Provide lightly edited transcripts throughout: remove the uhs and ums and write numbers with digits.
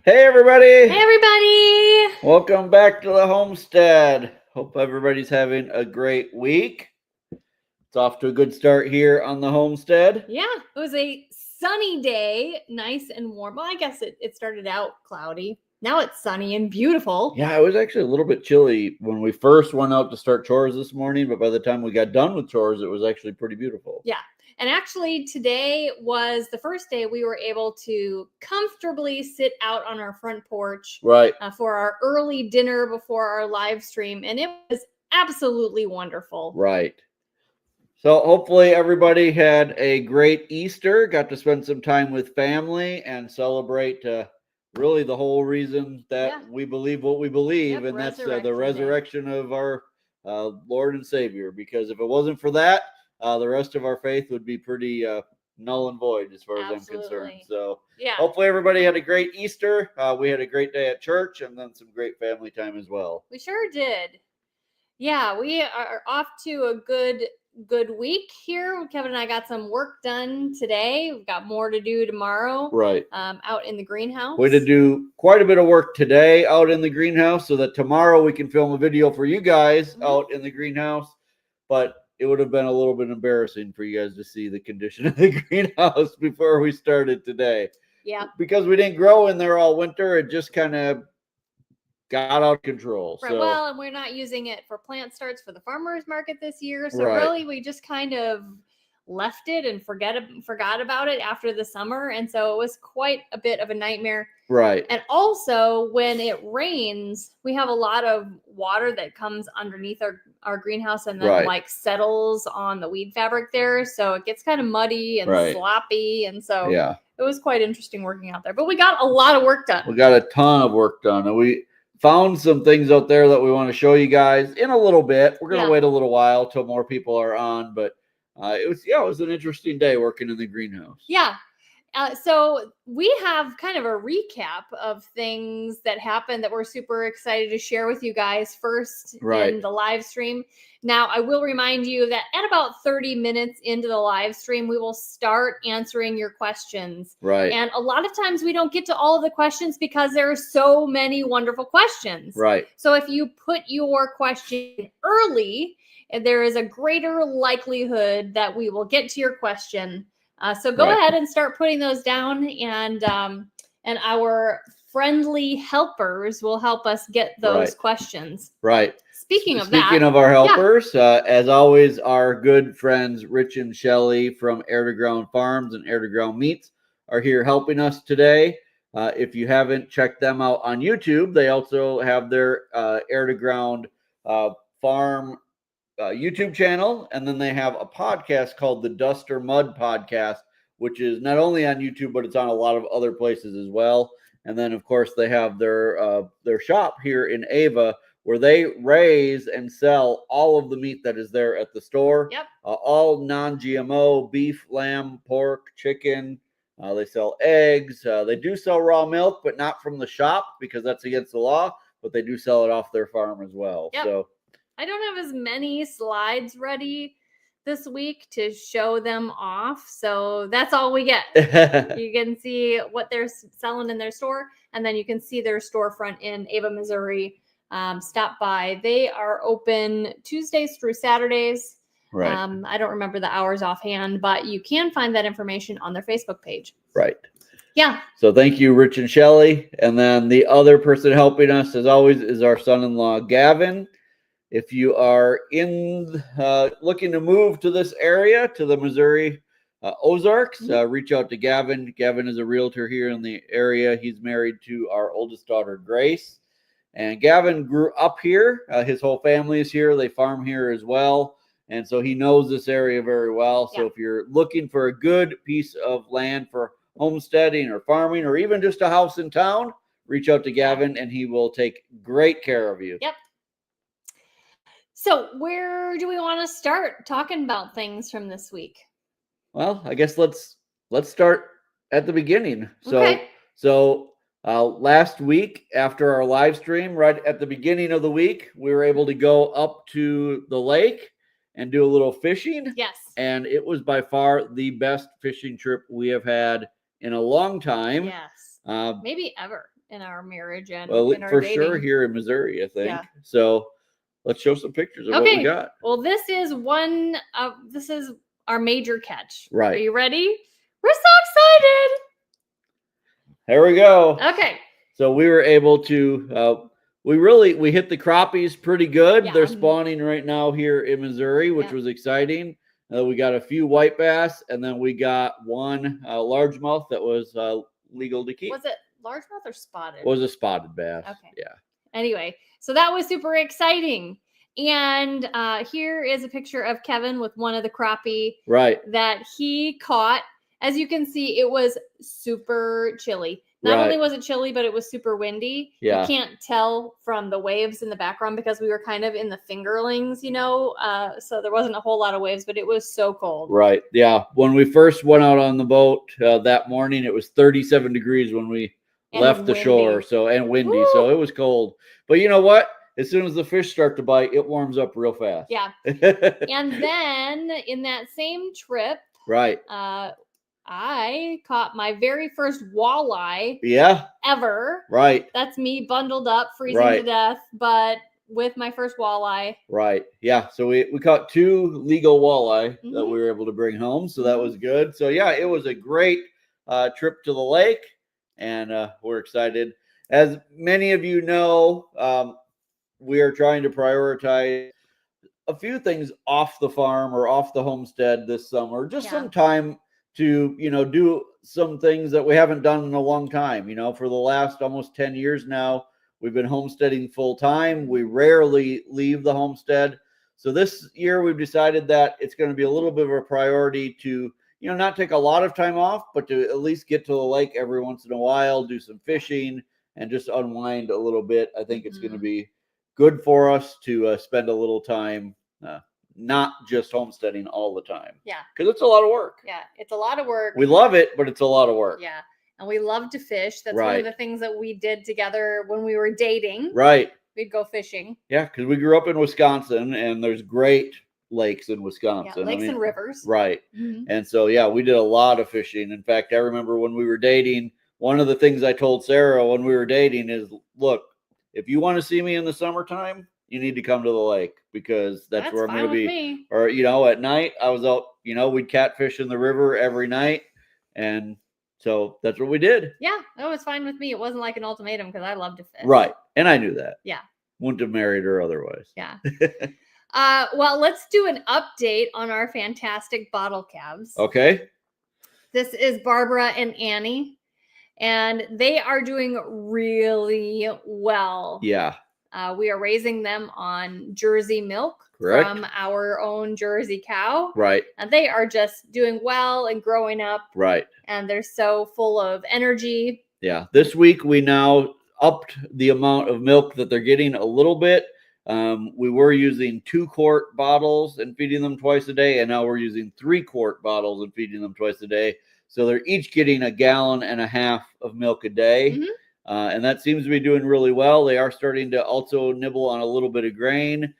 Hey everybody! Hey everybody! Welcome back to the homestead. Hope everybody's having a great week. It's off to a good start here on the homestead. Yeah, it was a sunny day, nice and warm. Well, I guess it started out cloudy. Now it's sunny and beautiful. Yeah, it was actually a little bit chilly when we first went out to start chores this morning, but by the time we got done with chores, it was actually pretty beautiful. Yeah. And actually, today was the first day we were able to comfortably sit out on our front porch Right. For our early dinner before our live stream. And it was absolutely wonderful. Right. So hopefully everybody had a great Easter, got to spend some time with family and celebrate really the whole reason that we believe what we believe, and that's the resurrection of our Lord and Savior. Because if it wasn't for that, the rest of our faith would be pretty null and void as far as I'm concerned. So hopefully everybody had a great Easter. We had a great day at church and then some great family time as well. We sure did. Yeah, we are off to a good week here. Kevin and I got some work done today. We've got more to do tomorrow. Right. Out in the greenhouse. We had to do quite a bit of work today out in the greenhouse so that tomorrow we can film a video for you guys out in the greenhouse. But it would have been a little bit embarrassing for you guys to see the condition of the greenhouse before we started today. Yeah. Because we didn't grow in there all winter. It just kind of got out of control. Right. So, well, and we're not using it for plant starts for the farmers market this year. So really we just kind of left it and forgot about it after the summer. And so it was quite a bit of a nightmare. Right. And also when it rains, we have a lot of water that comes underneath our greenhouse and then like settles on the weed fabric there. So it gets kind of muddy and sloppy. And so it was quite interesting working out there. But we got a lot of work done. We got a ton of work done. And we found some things out there that we want to show you guys in a little bit. We're going to wait a little while till more people are on, but it was an interesting day working in the greenhouse. Yeah. So we have kind of a recap of things that happened that we're super excited to share with you guys first in the live stream. Now, I will remind you that at about 30 minutes into the live stream, we will start answering your questions. Right. And a lot of times we don't get to all of the questions because there are so many wonderful questions. Right. So if you put your question early, there is a greater likelihood that we will get to your question. So go ahead and start putting those down, and our friendly helpers will help us get those questions. Right. Speaking of our helpers, as always, our good friends Rich and Shelly from Air to Ground Farms and Air to Ground Meats are here helping us today. If you haven't checked them out on YouTube, they also have their Air to Ground Farm YouTube channel, and then they have a podcast called the Duster Mud Podcast, which is not only on YouTube, but it's on a lot of other places as well. And then, of course, they have their shop here in Ava, where they raise and sell all of the meat that is there at the store. Yep. All non-GMO, beef, lamb, pork, chicken. They sell eggs. They do sell raw milk, but not from the shop because that's against the law. But they do sell it off their farm as well. Yep. So I don't have as many slides ready this week to show them off. So that's all we get. You can see what they're selling in their store, and then you can see their storefront in Ava, Missouri. Stop by. They are open Tuesdays through Saturdays. Right. I don't remember the hours offhand, but you can find that information on their Facebook page. Right. Yeah. So thank you, Rich and Shelly. And then the other person helping us, as always, is our son-in-law, Gavin. If you are looking to move to this area, to the Missouri Ozarks, reach out to Gavin. Gavin is a realtor here in the area. He's married to our oldest daughter, Grace. And Gavin grew up here. His whole family is here. They farm here as well. And so he knows this area very well. So if you're looking for a good piece of land for homesteading or farming, or even just a house in town, reach out to Gavin and he will take great care of you. Yep. So where do we want to start talking about things from this week? Well, I guess let's start at the beginning. So last week after our live stream, right at the beginning of the week, we were able to go up to the lake and do a little fishing. Yes. And it was by far the best fishing trip we have had in a long time. Yes. Maybe ever. in our marriage and Well, in our for dating. sure here in Missouri, I think. Yeah. So let's show some pictures of what we got. Well, this is our major catch. Right. Are you ready? We're so excited. There we go. Okay. So we were able to, we hit the crappies pretty good. Yeah. They're spawning right now here in Missouri, which was exciting. We got a few white bass, and then we got one largemouth that was legal to keep. Was it largemouth or spotted? It was a spotted bass. Okay. Yeah. Anyway, so that was super exciting. And here is a picture of Kevin with one of the crappie that he caught. As you can see, it was super chilly. Not only was it chilly, but it was super windy. Yeah. You can't tell from the waves in the background because we were kind of in the fingerlings, so there wasn't a whole lot of waves, but it was so cold. Right. Yeah. When we first went out on the boat that morning, it was 37 degrees when we left the shore. And windy. Woo! So it was cold. But you know what? As soon as the fish start to bite, it warms up real fast. Yeah. And then in that same trip, I caught my very first walleye ever. Right. That's me bundled up, freezing to death, but with my first walleye. Right. Yeah. So we caught 2 legal walleye that we were able to bring home. So that was good. So yeah, it was a great trip to the lake, and we're excited. As many of you know, we are trying to prioritize a few things off the farm or off the homestead this summer. Just some time to, do some things that we haven't done in a long time. For the last almost 10 years now, we've been homesteading full time. We rarely leave the homestead. So this year we've decided that it's going to be a little bit of a priority to, not take a lot of time off, but to at least get to the lake every once in a while, do some fishing, and just unwind a little bit. I think it's going to be good for us to spend a little time not just homesteading all the time. Yeah. Because it's a lot of work. Yeah, it's a lot of work. We love it, but it's a lot of work. Yeah. And we love to fish. That's one of the things that we did together when we were dating. Right. We'd go fishing. Yeah, because we grew up in Wisconsin, and there's great lakes in Wisconsin. Yeah, lakes and rivers. Right. And so, we did a lot of fishing. In fact, I remember when we were dating, one of the things I told Sarah when we were dating is, look, if you want to see me in the summertime, you need to come to the lake, because that's where I'm going to be. Or, at night I was out, we'd catfish in the river every night. And so that's what we did. Yeah, it was fine with me. It wasn't like an ultimatum because I love to fish. Right. And I knew that. Yeah. Wouldn't have married her otherwise. Yeah. Well, let's do an update on our fantastic bottle calves. Okay. This is Barbara and Annie, and they are doing really well. Yeah. We are raising them on Jersey milk from our own Jersey cow. Right. And they are just doing well and growing up. Right. And they're so full of energy. Yeah. This week we now upped the amount of milk that they're getting a little bit. We were using 2-quart bottles and feeding them twice a day, and now we're using 3-quart bottles and feeding them twice a day. So they're each getting 1.5 gallons of milk a day. And that seems to be doing really well. They are starting to also nibble on a little bit of grain.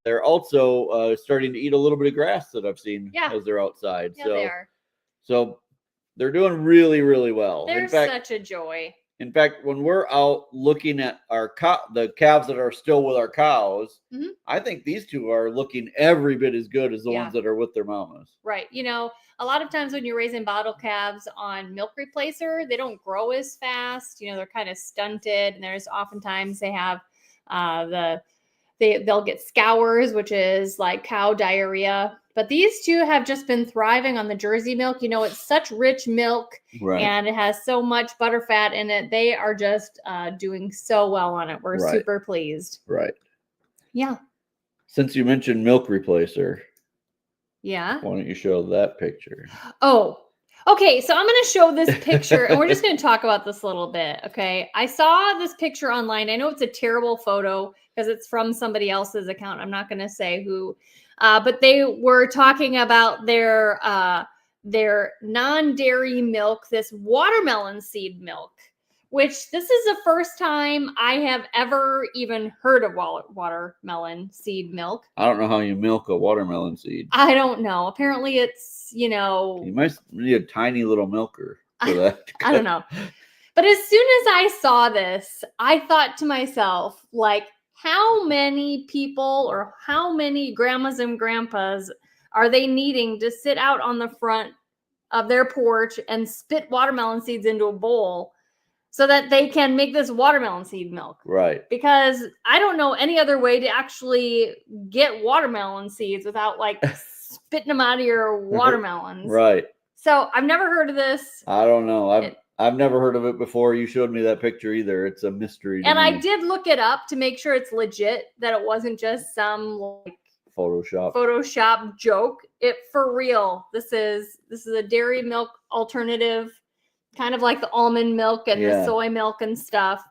They're also starting to eat a little bit of grass that I've seen as they're outside. Yeah, they are. So they're doing really, really well. They're such a joy. In fact, when we're out looking at the calves that are still with our cows, I think these 2 are looking every bit as good as the ones that are with their mamas. Right. A lot of times when you're raising bottle calves on milk replacer, they don't grow as fast. They're kind of stunted, and there's oftentimes they have they'll get scours, which is like cow diarrhea. But these 2 have just been thriving on the Jersey milk. It's such rich milk, and it has so much butter fat in it. They are just doing so well on it. We're super pleased. Right. Yeah. Since you mentioned milk replacer. Yeah. Why don't you show that picture? Oh, okay. So I'm going to show this picture, and we're just going to talk about this a little bit. Okay. I saw this picture online. I know it's a terrible photo because it's from somebody else's account. I'm not going to say who, but they were talking about their non-dairy milk, this watermelon seed milk, which this is the first time I have ever even heard of watermelon seed milk. I don't know how you milk a watermelon seed. I don't know. Apparently it's, You might need a tiny little milker for that. I don't know. But as soon as I saw this, I thought to myself, like, how many people or how many grandmas and grandpas are they needing to sit out on the front of their porch and spit watermelon seeds into a bowl so that they can make this watermelon seed milk? Right. Because I don't know any other way to actually get watermelon seeds without like spitting them out of your watermelons. Right. So I've never heard of this. I don't know. I've never heard of it before. You showed me that picture either. It's a mystery to And me. I did look it up to make sure it's legit, that it wasn't just some like Photoshop joke. It for real. This is a dairy milk alternative, kind of like the almond milk and the soy milk and stuff.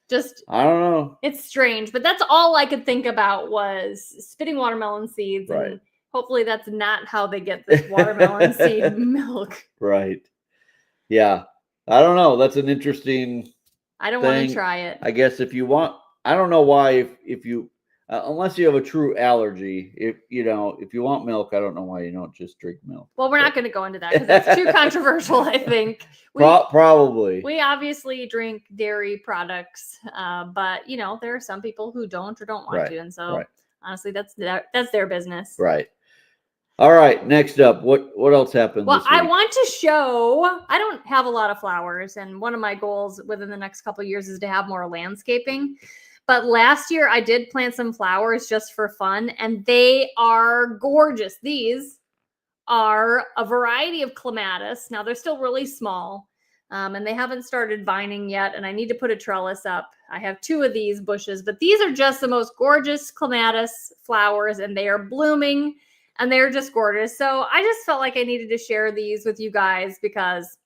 Just I don't know. It's strange, but that's all I could think about was spitting watermelon seeds. Right. And hopefully that's not how they get this watermelon seed milk. Right. Yeah. I don't know. That's an interesting I don't thing. want to try it. I guess if you want, I don't know why if you unless you have a true allergy, if you want milk, I don't know why you don't just drink milk. Well, we're not going to go into that because that's too controversial, I think. Probably. We obviously drink dairy products, but there are some people who don't or don't want to, and so honestly, that's their business. Right. All right. Next up, what else happened? Well, this week? I want to show. I don't have a lot of flowers, and one of my goals within the next couple of years is to have more landscaping. But last year I did plant some flowers just for fun, and they are gorgeous. These are a variety of clematis. Now they're still really small, and they haven't started vining yet, and I need to put a trellis up. I have 2 of these bushes, but these are just the most gorgeous clematis flowers, and they are blooming, and they're just gorgeous. So I just felt like I needed to share these with you guys because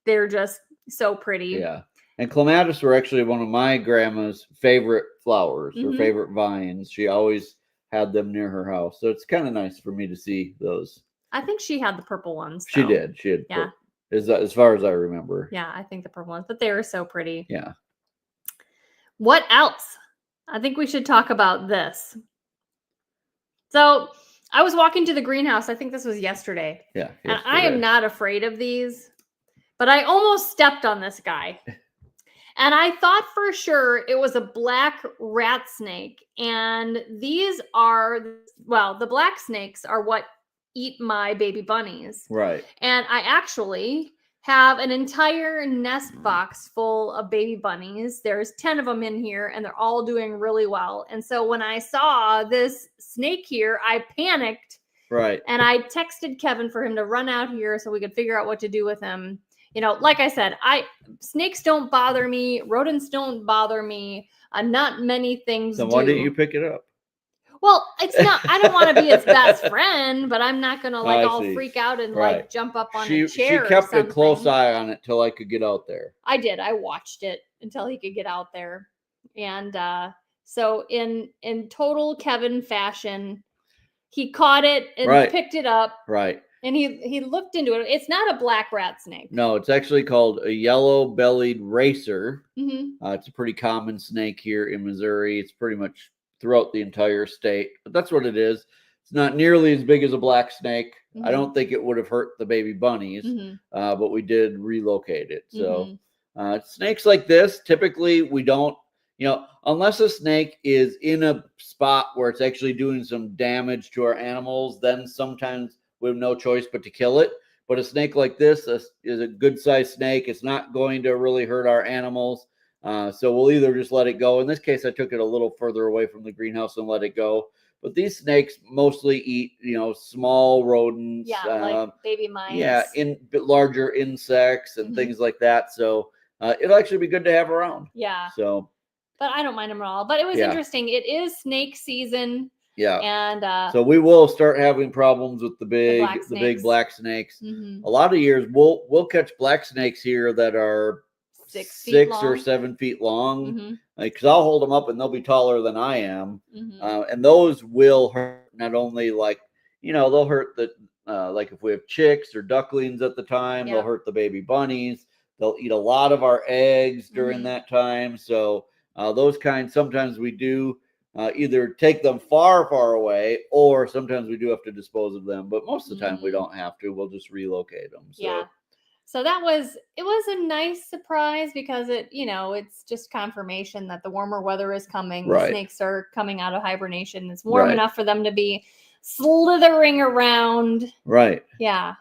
they're just so pretty. Yeah. And clematis were actually one of my grandma's favorite flowers, her favorite vines. She always had them near her house. So it's kind of nice for me to see those. I think she had the purple ones. She did. She had. Yeah. As far as I remember. Yeah, I think the purple ones, but they were so pretty. Yeah. What else? I think we should talk about this. So I was walking to the greenhouse. I think this was yesterday. Yeah. And I am not afraid of these, but I almost stepped on this guy. And I thought for sure it was a black rat snake. And these are, the black snakes are what eat my baby bunnies. Right. And I actually have an entire nest box full of baby bunnies. There's 10 of them in here, and they're all doing really well. And so when I saw this snake here, I panicked. Right. And I texted Kevin for him to run out here so we could figure out what to do with him. Like I said, snakes don't bother me. Rodents don't bother me. Not many things Then do. why didn't you pick it up? Well, it's not. I don't want to be its best friend, but I'm not gonna all freak out and jump up on a chair. She kept a close eye on it till I could get out there. I did. I watched it until he could get out there, and so in total Kevin fashion, he caught it and picked it up. Right. And he looked into it. It's not a black rat snake. No, it's actually called a yellow-bellied racer. Mm-hmm. It's a pretty common snake here in Missouri. It's pretty much throughout the entire state. But that's what it is. It's not nearly as big as a black snake. Mm-hmm. I don't think it would have hurt the baby bunnies, but we did relocate it. So snakes like this, typically we don't, unless a snake is in a spot where it's actually doing some damage to our animals, then sometimes we have no choice but to kill it. But a snake like this is a good-sized snake. It's not going to really hurt our animals. So we'll either just let it go. In this case, I took it a little further away from the greenhouse and let it go. But these snakes mostly eat, small rodents. Yeah, like baby mice. Yeah, larger insects and things like that. So it'll actually be good to have around. Yeah. So. But I don't mind them at all. But it was interesting. It is snake season. Yeah. And so we will start having problems with the big black snakes. A lot of years we'll catch black snakes here that are 6 or 7 feet long. Because I'll hold them up and they'll be taller than I am. And those will hurt not only they'll hurt the if we have chicks or ducklings at the time, they'll hurt the baby bunnies. They'll eat a lot of our eggs during that time. So those kinds, sometimes we do either take them far, far away, or sometimes we do have to dispose of them. But most of the time we don't have to. We'll just relocate them. So. Yeah. So it was a nice surprise because it's just confirmation that the warmer weather is coming. Right. The snakes are coming out of hibernation. It's warm Right. enough for them to be slithering around. Right. Yeah.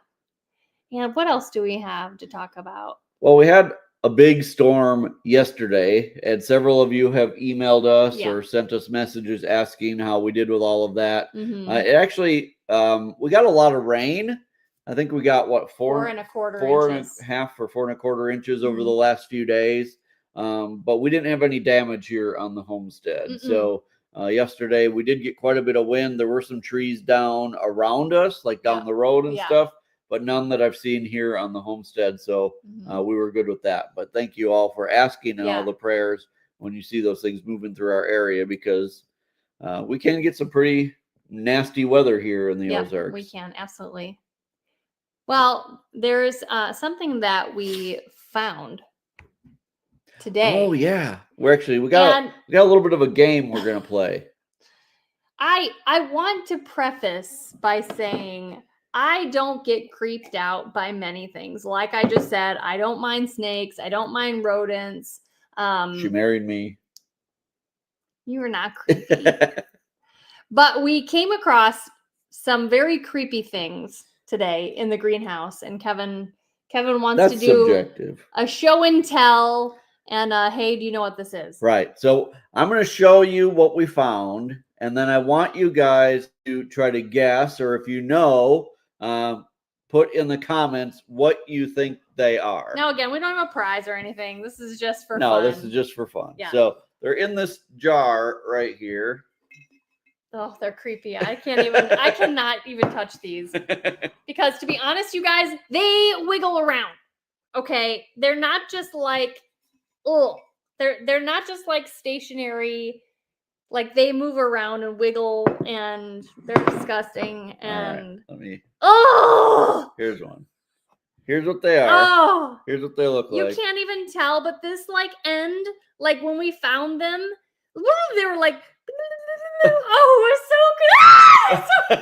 Yeah. What else do we have to talk about? Well, we had a big storm yesterday, and several of you have emailed us Yeah. or sent us messages asking how we did with all of that. Mhm. It actually, we got a lot of rain. I think we got what, 4.25 inches. 4.5 or 4.25 inches over Mhm. the last few days. But we didn't have any damage here on the homestead. Mm-mm. So yesterday we did get quite a bit of wind. There were some trees down around us, like down Yeah. the road and Yeah. stuff, but none that I've seen here on the homestead. So we were good with that. But thank you all for asking and all the prayers when you see those things moving through our area, because we can get some pretty nasty weather here in the Ozarks. We can, absolutely. Well, there's something that we found today. Oh yeah, we got a little bit of a game we're gonna play. I want to preface by saying I don't get creeped out by many things. Like I just said, I don't mind snakes. I don't mind rodents. She married me. You are not creepy. But we came across some very creepy things today in the greenhouse, and Kevin wants to do subjective. A show and tell. And hey, do you know what this is? Right. So I'm going to show you what we found, and then I want you guys to try to guess, or if you know, put in the comments what you think they are. Now, again, we don't have a prize or anything. This is just for fun. No, this is just for fun. Yeah. So they're in this jar right here. Oh, they're creepy. I cannot even touch these. Because to be honest, you guys, they wiggle around. Okay. They're not just like, they're not just like stationary. Like they move around and wiggle, and they're disgusting. And here's one. Here's what they are. Oh, here's what they look like. You can't even tell, but this end, like when we found them, they were like, oh, we're so good.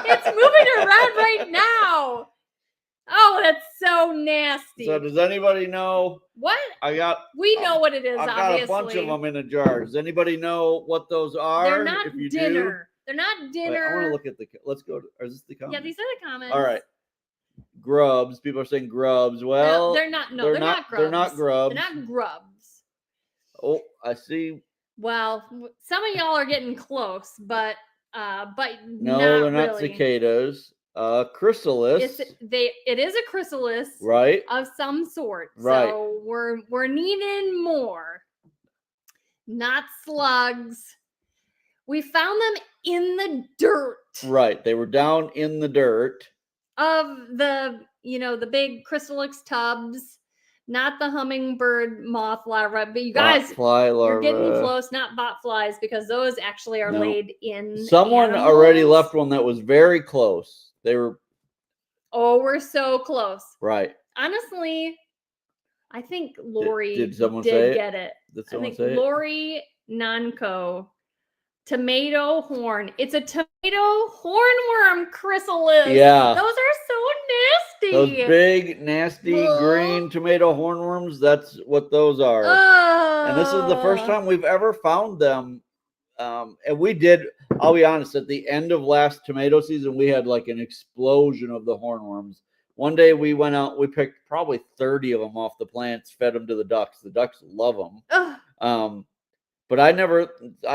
It's moving around right now. Oh, that's so nasty. So does anybody know? What? We know what it is, I've obviously. got a bunch of them in a jar. Does anybody know what those are? They're not dinner. They're not dinner. Wait, I want to look at let's go. Is this the comments? Yeah, these are the comments. All right. Grubs. People are saying grubs. Well, no, they're not. No, they're not grubs. They're not grubs. They're not grubs. Oh, I see. Well, some of y'all are getting close, but no, they're not really. Cicadas. Chrysalis. It is a chrysalis, right? Of some sort. Right. So we're needing more. Not slugs. We found them in the dirt. Right. They were down in the dirt. Of the big chrysalis tubs, not the hummingbird moth larva. But you guys, you're getting close. Not botflies, because those actually are laid in. Someone already left one that was very close. They were. Oh, we're so close. Right. Honestly, I think Lori did someone say get it. Did someone say Lori Nanco. Tomato horn. It's a tomato hornworm chrysalis. Yeah. Those are so nasty. Those big, nasty green tomato hornworms. That's what those are. And this is the first time we've ever found them. And we did, I'll be honest, at the end of last tomato season, we had like an explosion of the hornworms. One day we went out, we picked probably 30 of them off the plants, fed them to the ducks. The ducks love them. But I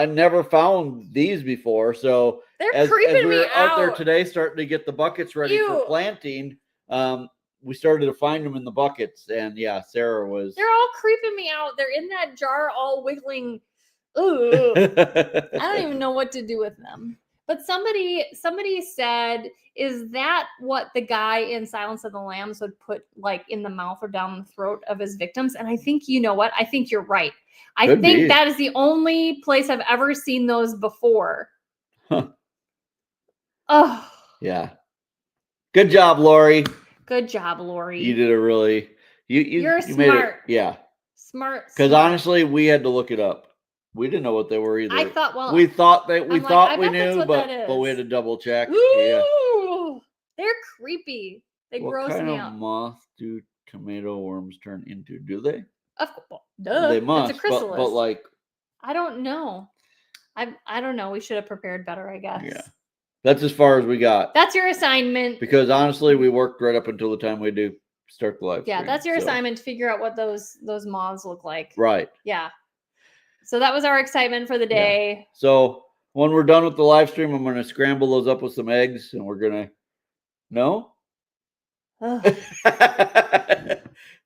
never found these before. So as we were out there today, starting to get the buckets ready for planting, we started to find them in the buckets. And yeah, Sarah was. They're all creeping me out. They're in that jar, all wiggling. Ooh, I don't even know what to do with them. But somebody said, is that what the guy in Silence of the Lambs would put like in the mouth or down the throat of his victims? And I think, you know what? I think you're right. I think that is the only place I've ever seen those before. Huh. Oh. Yeah. Good job, Lori. Good job, Lori. You did a really you're smart. Made it, yeah. Smart. Because honestly, we had to look it up. We didn't know what they were either. I thought, we thought we knew, but we had to double check. Ooh, yeah. They're creepy. They gross me out. What kind of moth do tomato worms turn into? Do they? Of course, duh. They must. It's a chrysalis. But like, I don't know. I don't know. We should have prepared better, I guess. yeah. That's as far as we got. That's your assignment. Because honestly, we worked right up until the time we do start the live stream. Yeah, that's your assignment to figure out what those moths look like. Right. Yeah. So that was our excitement for the day. Yeah. So when we're done with the live stream, I'm going to scramble those up with some eggs, and we're going to. No?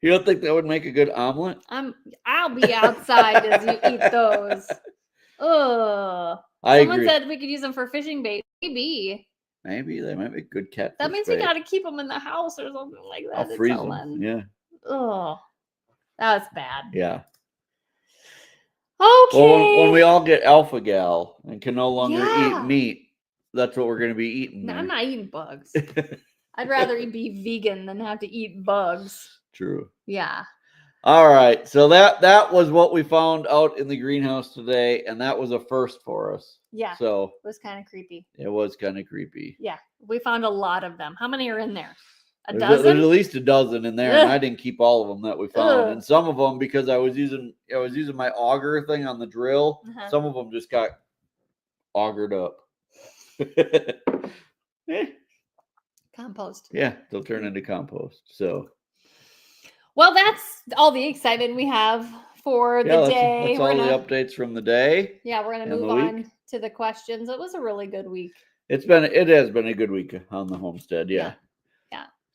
You don't think that would make a good omelet? I'll be outside as you eat those. Ugh. Someone said we could use them for fishing bait. Maybe they might be good catfish. That means we got to keep them in the house or something like that. I'll freeze them. Yeah. Oh, that was bad. Yeah. Okay. Well, when we all get alpha gal and can no longer eat meat, that's what we're going to be eating. No, I'm not eating bugs. I'd rather be vegan than have to eat bugs. True. Yeah. All right. So that was what we found out in the greenhouse today, and that was a first for us. Yeah. So it was kind of creepy. It was kind of creepy. Yeah. We found a lot of them. How many are in there? There's at least a dozen in there, and I didn't keep all of them that we found. And some of them, because I was using my auger thing on the drill, some of them just got augered up. Compost. Yeah, they'll turn into compost. So, well, that's all the excitement we have for the day. That's all the updates from the day. Yeah, we're gonna move on to the questions. It was a really good week. It has been a good week on the homestead. Yeah.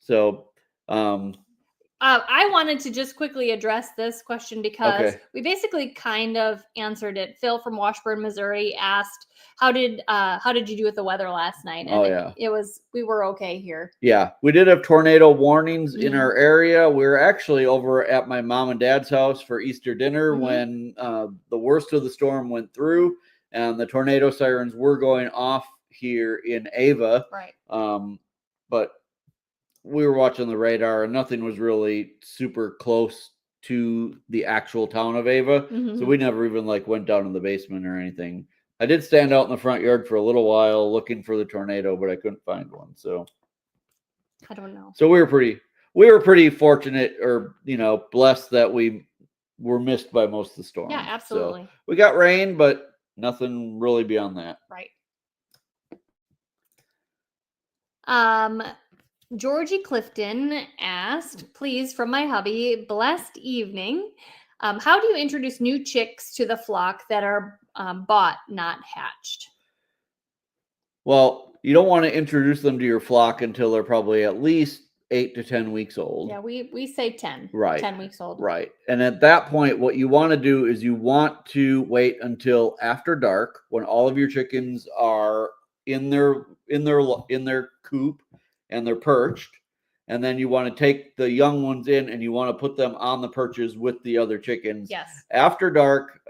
So, I wanted to just quickly address this question because we basically kind of answered it. Phil from Washburn, Missouri asked, how did you do with the weather last night? And we were okay here. Yeah, we did have tornado warnings in our area. We were actually over at my mom and dad's house for Easter dinner when the worst of the storm went through and the tornado sirens were going off here in Ava. Right. But we were watching the radar and nothing was really super close to the actual town of Ava. So we never even went down in the basement or anything. I did stand out in the front yard for a little while looking for the tornado, but I couldn't find one. So I don't know. So we were pretty fortunate or, blessed that we were missed by most of the storm. Yeah, absolutely. So we got rain, but nothing really beyond that. Right. Georgie Clifton asked, please, from my hubby, blessed evening. How do you introduce new chicks to the flock that are bought, not hatched? Well, you don't want to introduce them to your flock until they're probably at least 8 to 10 weeks old. Yeah, we say 10. Right. 10 weeks old. Right. And at that point, what you want to do is you want to wait until after dark when all of your chickens are in their coop and they're perched, and then you want to take the young ones in and you want to put them on the perches with the other chickens. Yes. After dark,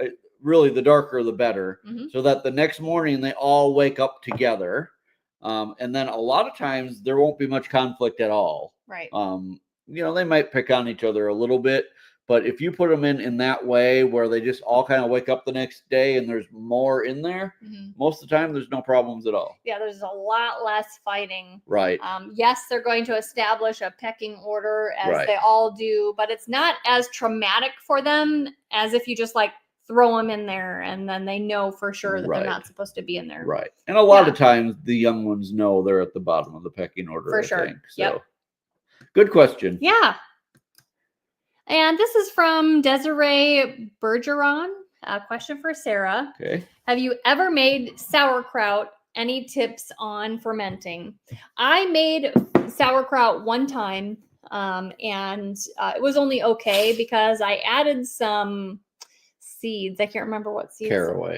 really the darker the better, so that the next morning they all wake up together. And then a lot of times there won't be much conflict at all. Right. They might pick on each other a little bit, but if you put them in that way where they just all kind of wake up the next day and there's more in there, most of the time there's no problems at all. Yeah, there's a lot less fighting. Right. Yes, they're going to establish a pecking order as they all do, but it's not as traumatic for them as if you just throw them in there and then they know for sure that they're not supposed to be in there. Right. And a lot of times the young ones know they're at the bottom of the pecking order. For sure. So good question. Yeah. And this is from Desiree Bergeron. A question for Sarah. Okay. Have you ever made sauerkraut? Any tips on fermenting? I made sauerkraut one time, and it was only okay because I added some seeds. I can't remember what seeds.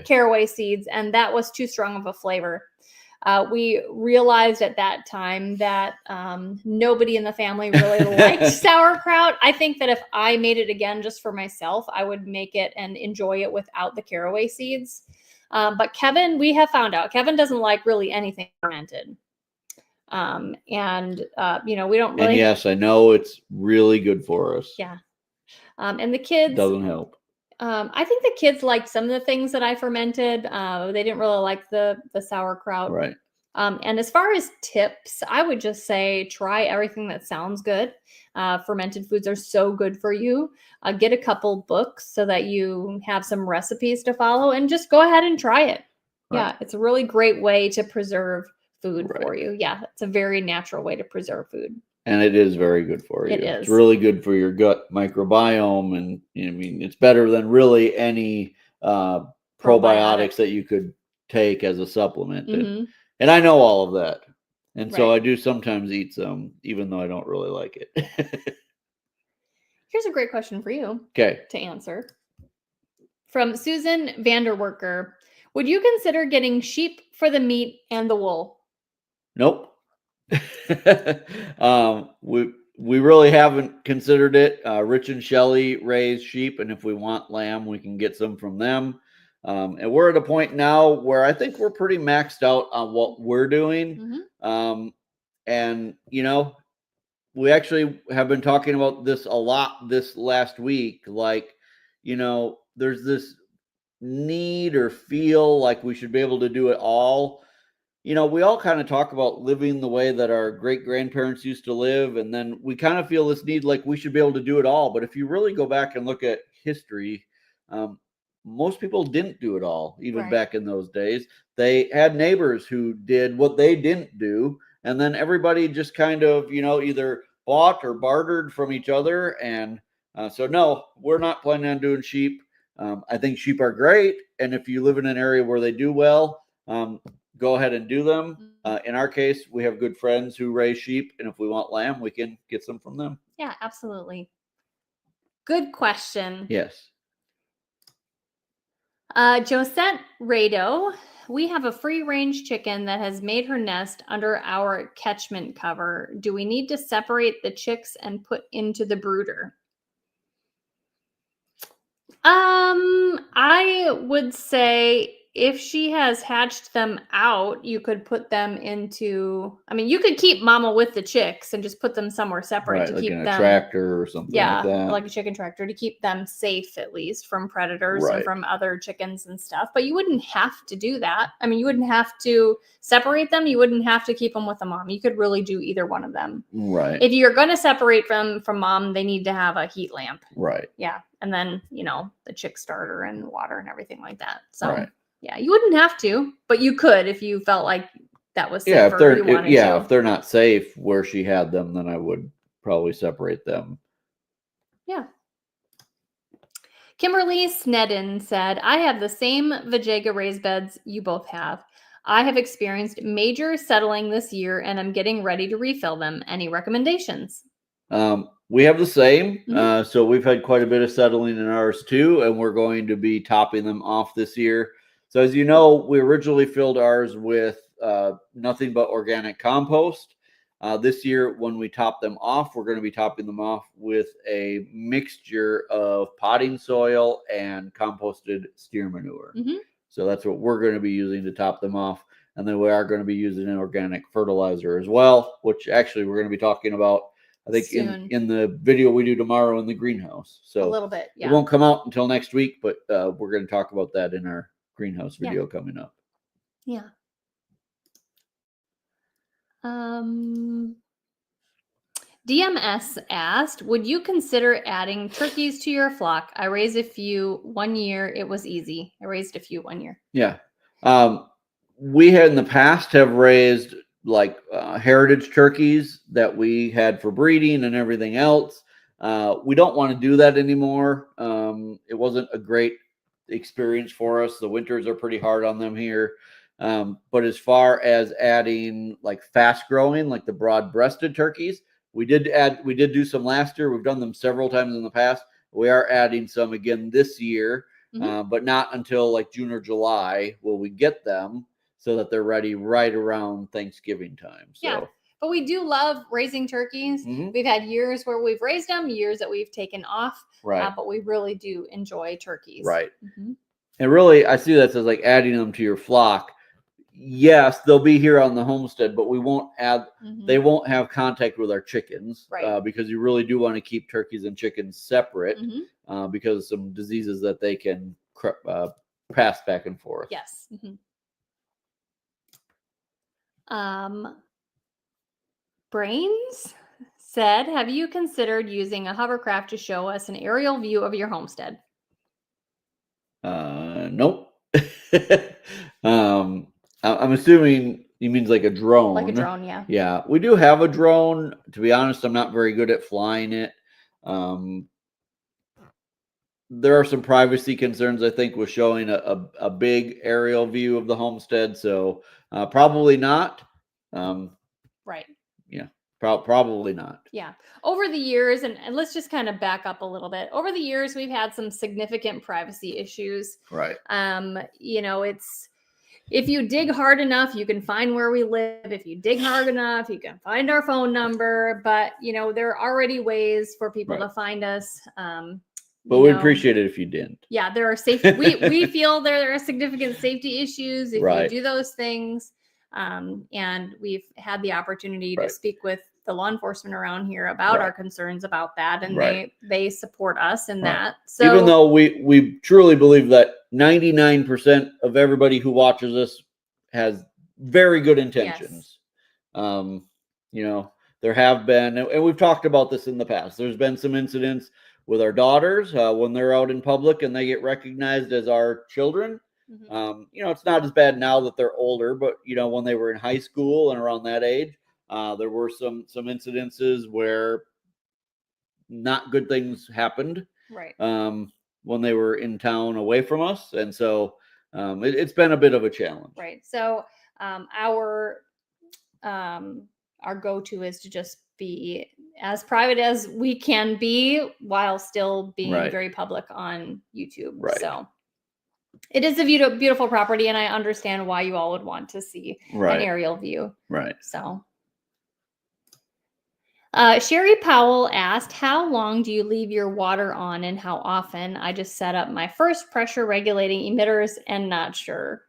Caraway seeds, and that was too strong of a flavor. We realized at that time that nobody in the family really liked sauerkraut. I think that if I made it again just for myself, I would make it and enjoy it without the caraway seeds. But Kevin, we have found out, Kevin doesn't like really anything fermented. We don't really. And yes, I know it's really good for us. Yeah. And the kids. Doesn't help. I think the kids liked some of the things that I fermented. They didn't really like the sauerkraut. Right. And as far as tips, I would just say try everything that sounds good. Fermented foods are so good for you. Get a couple books so that you have some recipes to follow and just go ahead and try it. Right. Yeah, it's a really great way to preserve food for Right. you. Yeah, it's a very natural way to preserve food. And it is very good for you. It is. It's really good for your gut microbiome. And I mean, it's better than really any probiotics that you could take as a supplement. And I know all of that. And so I do sometimes eat some, even though I don't really like it. Here's a great question for you Okay. to answer. From Susan Vanderwarker. Would you consider getting sheep for the meat and the wool? Nope. We really haven't considered it. Rich and Shelley raise sheep, and if we want lamb, we can get some from them. And we're at a point now where I think we're pretty maxed out on what we're doing. And you know, we actually have been talking about this a lot this last week. Like, you know, there's this need or feel like we should be able to do it all. You know, we all kind of talk about living the way that our great grandparents used to live, and then we kind of feel this need like we should be able to do it all. But if you really go back and look at history, most people didn't do it all, even back in those days. They had neighbors who did what they didn't do, and then everybody just kind of, you know, either bought or bartered from each other. And so, no, we're not planning on doing sheep. I think sheep are great, and if you live in an area where they do well, go ahead and do them. In our case, we have good friends who raise sheep, and if we want lamb, we can get some from them. Yeah, absolutely. Good question. Yes. Josette Rao, we have a free-range chicken that has made her nest under our catchment cover. Do we need to separate the chicks and put into the brooder? I would say if she has hatched them out, you could put them into, I mean, you could keep mama with the chicks and just put them somewhere separate to like keep in a them. tractor or something like that. Like a chicken tractor to keep them safe, at least from predators and from other chickens and stuff. But you wouldn't have to do that. I mean, you wouldn't have to separate them. You wouldn't have to keep them with a mom. You could really do either one of them. Right. If you're going to separate them from mom, they need to have a heat lamp. Right. Yeah. And then, you know, the chick starter and water and everything like that. So, yeah, you wouldn't have to, but you could if you felt like that was safer. If they're not safe where she had them, then I would probably separate them. Yeah. Kimberly Snedden said, I have the same Vajayga raised beds you both have. I have experienced major settling this year and I'm getting ready to refill them. Any recommendations? We have the same. So we've had quite a bit of settling in ours too, and we're going to be topping them off this year. So as you know, we originally filled ours with nothing but organic compost. This year, when we top them off, we're going to be topping them off with a mixture of potting soil and composted steer manure. So that's what we're going to be using to top them off. And then we are going to be using an organic fertilizer as well, which actually we're going to be talking about, I think, in the video we do tomorrow in the greenhouse. So a little bit, it won't come out until next week, but we're going to talk about that in our greenhouse video coming up. Yeah. DMS asked, would you consider adding turkeys to your flock? I raised a few one year. It was easy. I raised a few one year. Yeah. We had in the past have raised like heritage turkeys that we had for breeding and everything else. We don't want to do that anymore. It wasn't a great experience for us. The winters are pretty hard on them here. But as far as adding like fast growing, like the broad breasted turkeys, we did do some last year. We've done them several times in the past. We are adding some again this year, but not until like June or July will we get them so that they're ready right around Thanksgiving time. So. Yeah. But we do love raising turkeys. We've had years where we've raised them, years that we've taken off. Right. But we really do enjoy turkeys. Right. And really, I see that as like adding them to your flock. Yes, they'll be here on the homestead, but we won't add. They won't have contact with our chickens, because you really do want to keep turkeys and chickens separate, because of some diseases that they can pass back and forth. Yes. Brains said, have you considered using a hovercraft to show us an aerial view of your homestead? Nope. I'm assuming he means like a drone. Like a drone, yeah. Yeah, we do have a drone. To be honest, I'm not very good at flying it. There are some privacy concerns, I think, with showing a big aerial view of the homestead. So probably not. Right. Yeah, probably not. Yeah. Over the years, and let's just kind of back up a little bit. Over the years, we've had some significant privacy issues. Right. It's if you dig hard enough, you can find where we live. If you dig hard enough, you can find our phone number. But there are already ways for people to find us. But we'd appreciate it if you didn't. Yeah, there are safety. we feel there are significant safety issues if you do those things. And we've had the opportunity to speak with the law enforcement around here about our concerns about that, and they support us in that. So even though we truly believe that 99% of everybody who watches us has very good intentions. There have been, and we've talked about this in the past, there's been some incidents with our daughters when they're out in public and they get recognized as our children. It's not as bad now that they're older, but when they were in high school and around that age, there were some incidences where not good things happened. Right. When they were in town away from us, and so it's been a bit of a challenge. Right. So our go-to is to just be as private as we can be while still being very public on YouTube. Right. So it is a beautiful property, and I understand why you all would want to see an aerial view. Right. So Sherry Powell asked, how long do you leave your water on and how often? I just set up my first pressure regulating emitters and not sure.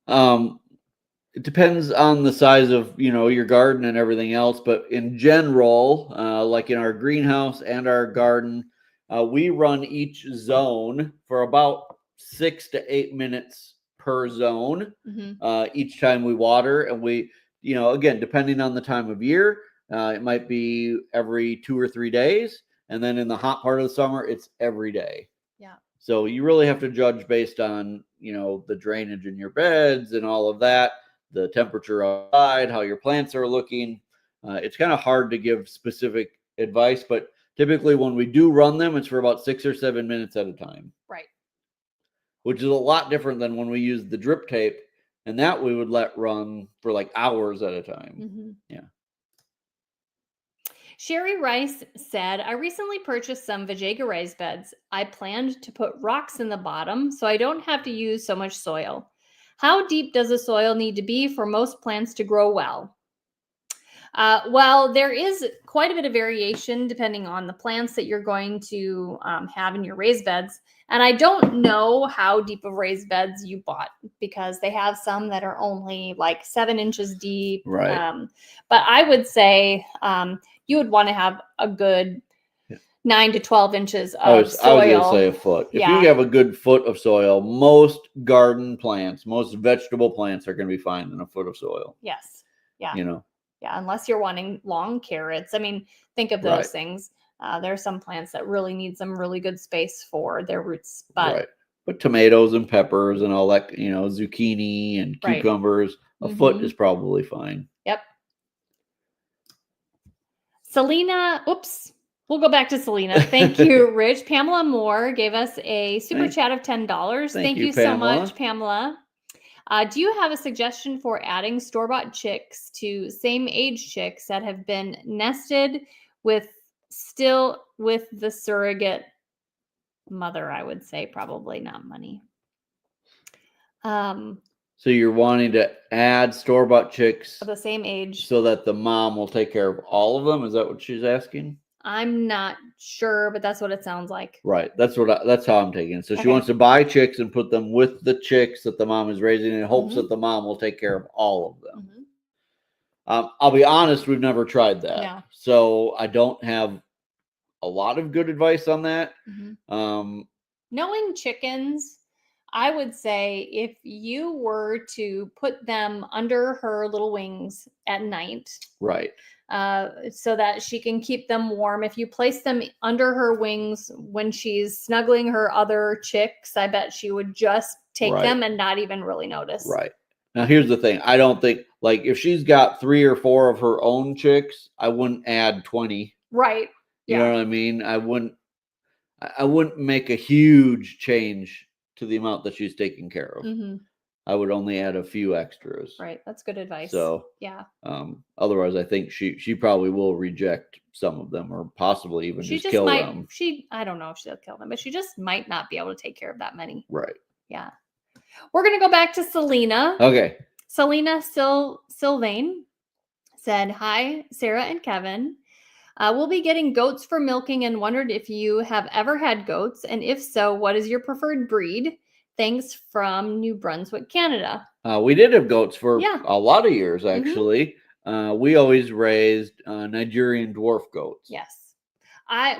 It depends on the size of, your garden and everything else. But in general, like in our greenhouse and our garden, we run each zone for about 6 to 8 minutes per zone each time we water. And we, again, depending on the time of year, it might be every 2 or 3 days. And then in the hot part of the summer, it's every day. Yeah. So you really have to judge based on, the drainage in your beds and all of that, the temperature outside, how your plants are looking. It's kind of hard to give specific advice, but typically when we do run them, it's for about 6 or 7 minutes at a time. Right. Which is a lot different than when we use the drip tape, and that we would let run for like hours at a time. Yeah. Sherry Rice said, I recently purchased some Vajayga raised beds. I planned to put rocks in the bottom so I don't have to use so much soil. How deep does the soil need to be for most plants to grow well? Well, there is quite a bit of variation depending on the plants that you're going to have in your raised beds. And I don't know how deep of raised beds you bought, because they have some that are only like 7 inches deep. Right. But I would say you would want to have a good 9 to 12 inches of soil. I was going to say a foot. If you have a good foot of soil, most garden plants, most vegetable plants are going to be fine in a foot of soil. Yes. Yeah. Yeah, unless you're wanting long carrots. I mean, think of those things. There are some plants that really need some really good space for their roots. But tomatoes and peppers and all that, zucchini and cucumbers, a foot is probably fine. Yep. Selena, we'll go back to Selena. Thank you, Rich. Pamela Moore gave us a super chat of $10. Thank you so much, Pamela. Do you have a suggestion for adding store-bought chicks to same age chicks that have been nested with the surrogate mother? I would say probably not money. So you're wanting to add store-bought chicks of the same age so that the mom will take care of all of them? Is that what she's asking? I'm not sure, but that's what it sounds like. Right. That's how I'm taking it. So she wants to buy chicks and put them with the chicks that the mom is raising in hopes that the mom will take care of all of them. I'll be honest, we've never tried that. Yeah. So I don't have a lot of good advice on that. Knowing chickens, I would say if you were to put them under her little wings at night, Right. so that she can keep them warm. If you place them under her wings when she's snuggling her other chicks, I bet she would just take Right. them and not even really notice. Right. Now, here's the thing. I don't think, like, if she's got 3 or 4 of her own chicks, I wouldn't add 20. Right. You know what I mean? I wouldn't make a huge change to the amount that she's taking care of. Mm-hmm. I would only add a few extras. Right. That's good advice. So, yeah. Otherwise, I think she probably will reject some of them, or possibly even just kill them. I don't know if she'll kill them, but she just might not be able to take care of that many. Right. Yeah. We're gonna go back to Selena. Okay. Selena Sylvain said, "Hi, Sarah and Kevin. We'll be getting goats for milking and wondered if you have ever had goats, and if so, what is your preferred breed? Thanks, from New Brunswick, Canada." We did have goats for Yeah. a lot of years, actually. We always raised Nigerian dwarf goats. Yes.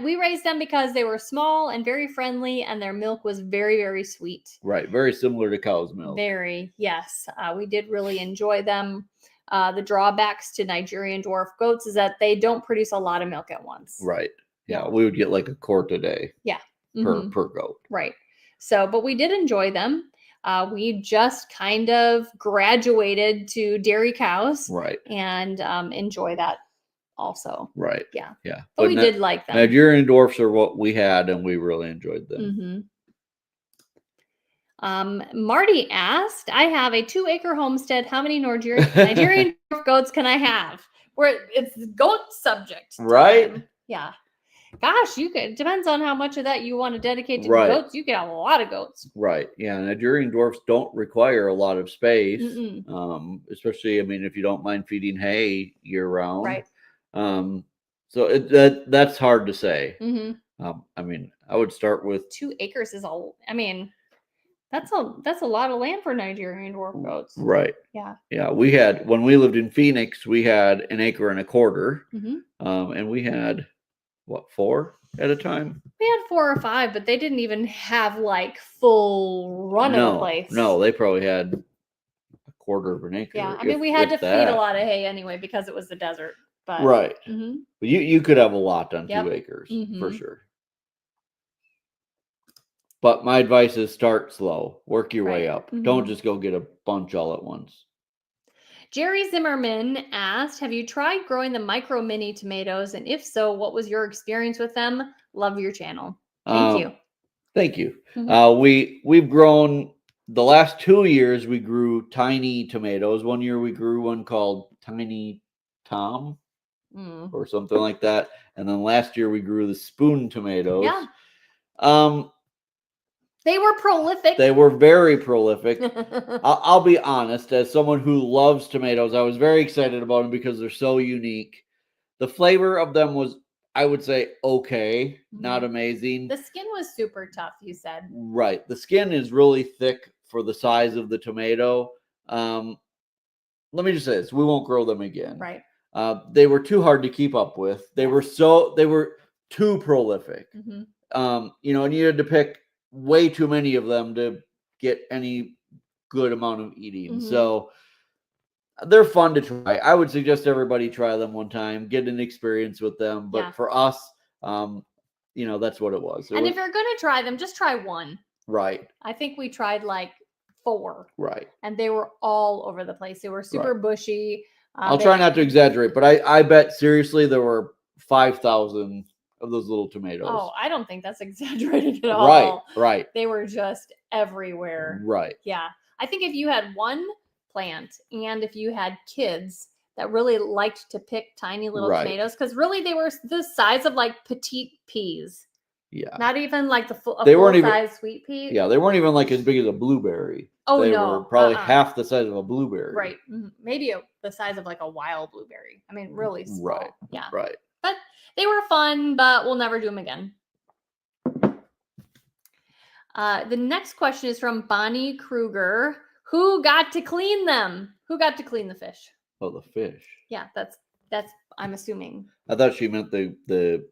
We raised them because they were small and very friendly, and their milk was very, very sweet. Right. Very similar to cow's milk. Very, yes. We did really enjoy them. The drawbacks to Nigerian dwarf goats is that they don't produce a lot of milk at once. Right. Yeah. Yeah. We would get like a quart a day. Yeah. Per goat. Right. So, but we did enjoy them. We just kind of graduated to dairy cows. Right. And enjoy that also. Right. Yeah. Yeah. But we did like them. Nigerian dwarfs are what we had, and we really enjoyed them. Marty asked, "I have a 2-acre homestead. How many Nigerian dwarf goats can I have?" It's goat subject time. Right. Yeah. Gosh, depends on how much of that you want to dedicate to Right. goats. You can have a lot of goats. Right. Yeah. Nigerian dwarfs don't require a lot of space. Especially, I mean, if you don't mind feeding hay year round. Right. So that's hard to say. I mean, I would start with 2 acres is that's a lot of land for Nigerian dwarf goats. Right. Yeah. Yeah. When we lived in Phoenix, we had 1.25 acres. And we had 4 at a time? We had 4 or 5, but they didn't even have like full run of the place. No, they probably had 1/4 acre. Yeah. I mean, we had to feed a lot of hay anyway because it was the desert. But right. But you could have a lot on 2 acres for sure. But my advice is start slow. Work your way up. Don't just go get a bunch all at once. Jerry Zimmerman asked, "Have you tried growing the micro mini tomatoes? And if so, what was your experience with them? Love your channel." Thank you. Thank you. We've grown, the last 2 years, we grew tiny tomatoes. One year we grew one called Tiny Tom or something like that. And then last year we grew the spoon tomatoes. Yeah. They were prolific. They were very prolific. I'll be honest, as someone who loves tomatoes, I was very excited about them because they're so unique. The flavor of them was, I would say, okay, not amazing. The skin was super tough, you said. Right. The skin is really thick for the size of the tomato. Let me just say this, we won't grow them again. Right. They were too hard to keep up with. They were too prolific. And you had to pick way too many of them to get any good amount of eating. So they're fun to try. I would suggest everybody try them one time, get an experience with them. But for us, that's what it was. And if you're going to try them, just try one. Right. I think we tried like 4. Right. And they were all over the place. They were super bushy. I'll try not to exaggerate, but I bet seriously there were 5,000 of those little tomatoes. Oh, I don't think that's exaggerated at all. Right. They were just everywhere. Right. Yeah. I think if you had one plant and if you had kids that really liked to pick tiny little tomatoes, because really they were the size of like petite peas. Yeah. Not even like full size sweet pea. Yeah, they weren't even like as big as a blueberry. Oh, they no. were probably half the size of a blueberry. Right. Maybe the size of like a wild blueberry. I mean, really small. Right. Yeah. Right. But they were fun, but we'll never do them again. The next question is from Bonnie Kruger. Who got to clean them? Who got to clean the fish? Oh, the fish. Yeah, that's I'm assuming. I thought she meant the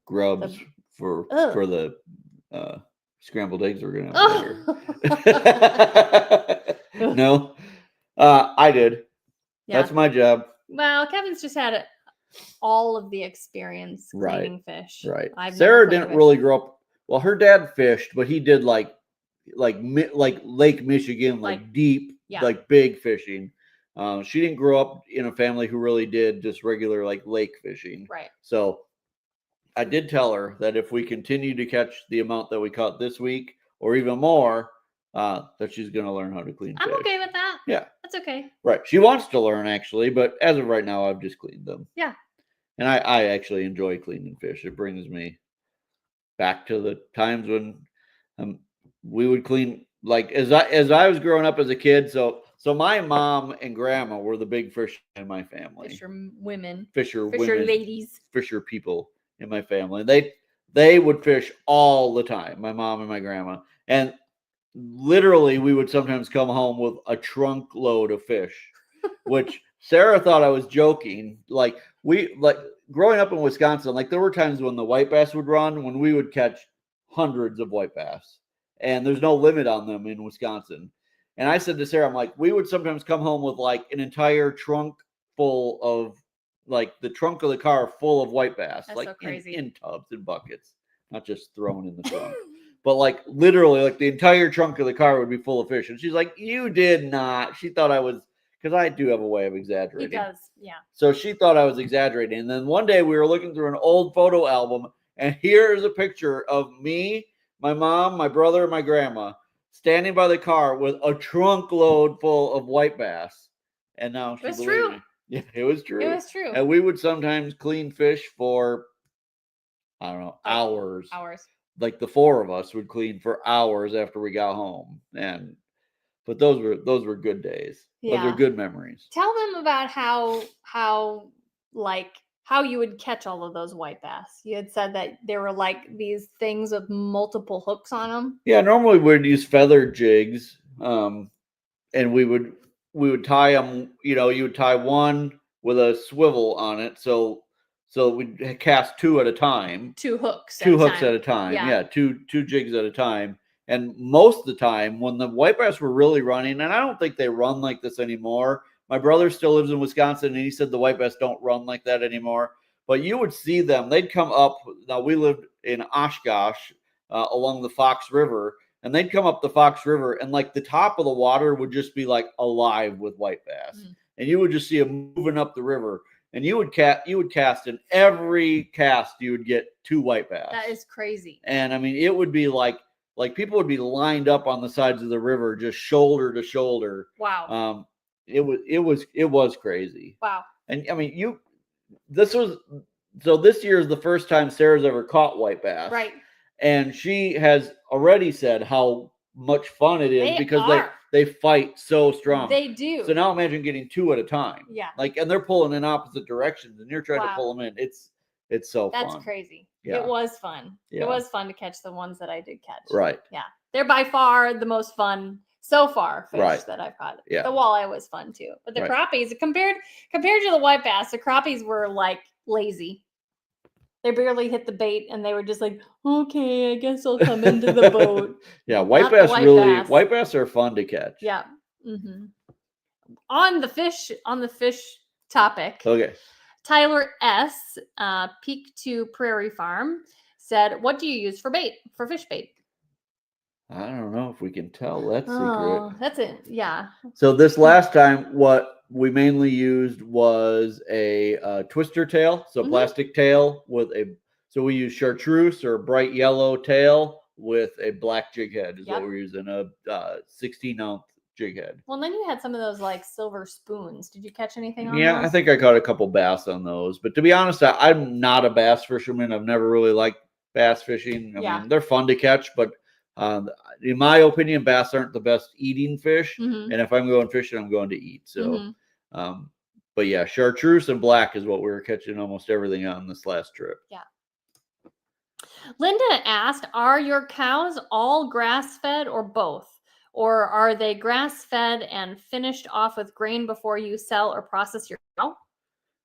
grubs for the Scrambled eggs we're gonna have Oh. later. No, I did. Yeah. That's my job. Well, Kevin's just had all of the experience Right, cleaning fish. Right. I've never Sarah cleaned didn't fish. really grow up. Well, her dad fished, but he did like Lake Michigan, like deep, yeah. like big fishing. She didn't grow up in a family who really did just regular like lake fishing. Right. So I did tell her that if we continue to catch the amount that we caught this week or even more, that she's going to learn how to clean fish. I'm okay with that. Yeah. That's okay. Right. She wants to learn actually, but as of right now, I've just cleaned them. Yeah. And I actually enjoy cleaning fish. It brings me back to the times when we would clean, like as I was growing up as a kid. So my mom and grandma were the big fish in my family. Fisher women. Fisher women, ladies. Fisher people in my family. They would fish all the time, my mom and my grandma. And literally we would sometimes come home with a trunk load of fish, which Sarah thought I was joking. Like growing up in Wisconsin, like there were times when the white bass would run when we would catch hundreds of white bass, and there's no limit on them in Wisconsin. And I said to Sarah, I'm like, we would sometimes come home with like an entire trunk full of, like the trunk of the car full of white bass. That's like so crazy. in tubs and buckets, not just thrown in the trunk. But like literally, like the entire trunk of the car would be full of fish. And she's like, "You did not." She thought I was, because I do have a way of exaggerating. He does, yeah. So she thought I was exaggerating. And then one day we were looking through an old photo album, and here's a picture of me, my mom, my brother, and my grandma standing by the car with a trunk load full of white bass. And now she It's believed true. me. Yeah, it was true. It was true. And we would sometimes clean fish for, I don't know, hours. Hours. Like the four of us would clean for hours after we got home. But those were good days. Yeah. Those are good memories. Tell them about how you would catch all of those white bass. You had said that there were like these things with multiple hooks on them. Yeah, normally we'd use feather jigs, and we would tie them. You know, you would tie one with a swivel on it, so we'd cast two at a time. Two hooks At a time. Yeah, two jigs at a time. And most of the time, when the white bass were really running, and I don't think they run like this anymore. My brother still lives in Wisconsin, and he said the white bass don't run like that anymore. But you would see them. They'd come up. Now, we lived in Oshkosh along the Fox River, and they'd come up the Fox River, and like the top of the water would just be like alive with white bass. Mm. And you would just see them moving up the river. And you would cast, and every cast you would get two white bass. That is crazy. And I mean, it would be like people would be lined up on the sides of the river, just shoulder to shoulder. Wow. It was crazy. Wow. And I mean, this year is the first time Sarah's ever caught white bass. Right. And she has already said how much fun it is because they fight so strong. They do. So now imagine getting two at a time. Yeah. And they're pulling in opposite directions, and you're trying to pull them in. It's so fun. That's crazy. Yeah. It was fun. Yeah. It was fun to catch the ones that I did catch. Right. Yeah. They're by far the most fun so far fish that I've caught. Yeah. The walleye was fun too. But the crappies, compared to the white bass, the crappies were like lazy. They barely hit the bait, and they were just like, okay, I guess I'll come into the boat. Yeah, white bass are fun to catch. Yeah. Mm-hmm. On the fish topic. Okay. Tyler S. Peak to Prairie Farm said, "What do you use for fish bait?" I don't know if we can tell that secret. That's it. Yeah. So this last time, what we mainly used was a twister tail, so plastic tail so we use chartreuse or bright yellow tail with a black jig head is what we're using, a 16-ounce jig head. Well, then you had some of those like silver spoons. Did you catch anything on those? I think I caught a couple bass on those. But to be honest, I'm not a bass fisherman. I've never really liked bass fishing. I mean, they're fun to catch, but in my opinion, bass aren't the best eating fish. Mm-hmm. And if I'm going fishing, I'm going to eat. So, but yeah, chartreuse and black is what we were catching almost everything on this last trip. Yeah. Linda asked, are your cows all grass-fed or both? Or are they grass-fed and finished off with grain before you sell or process your cow?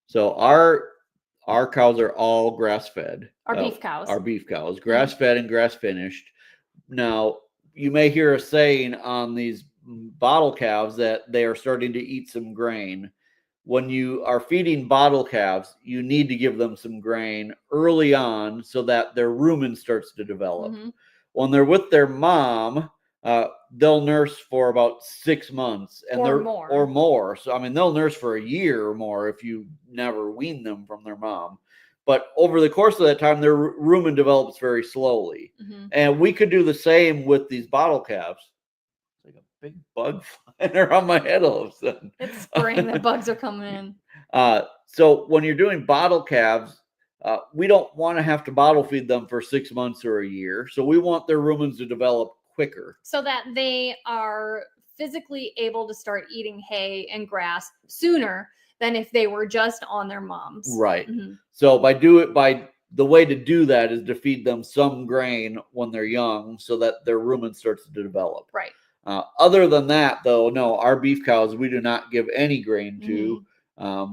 So our cows are all grass-fed. Our beef cows. Our beef cows, grass-fed and grass-finished. Now, you may hear a saying on these bottle calves that they are starting to eat some grain. When you are feeding bottle calves, you need to give them some grain early on so that their rumen starts to develop. Mm-hmm. When they're with their mom, they'll nurse for about 6 months Or more. So, I mean, they'll nurse for a year or more if you never wean them from their mom. But over the course of that time, their rumen develops very slowly. Mm-hmm. And we could do the same with these bottle calves. It's like a big bug flying around my head all of a sudden. It's spring. The bugs are coming in. So when you're doing bottle calves, we don't want to have to bottle feed them for 6 months or a year. So we want their rumens to develop quicker. So that they are physically able to start eating hay and grass sooner than if they were just on their moms. Right. Mm-hmm. So the way to do that is to feed them some grain when they're young so that their rumen starts to develop. Right. Other than that, though, no, our beef cows, we do not give any grain to,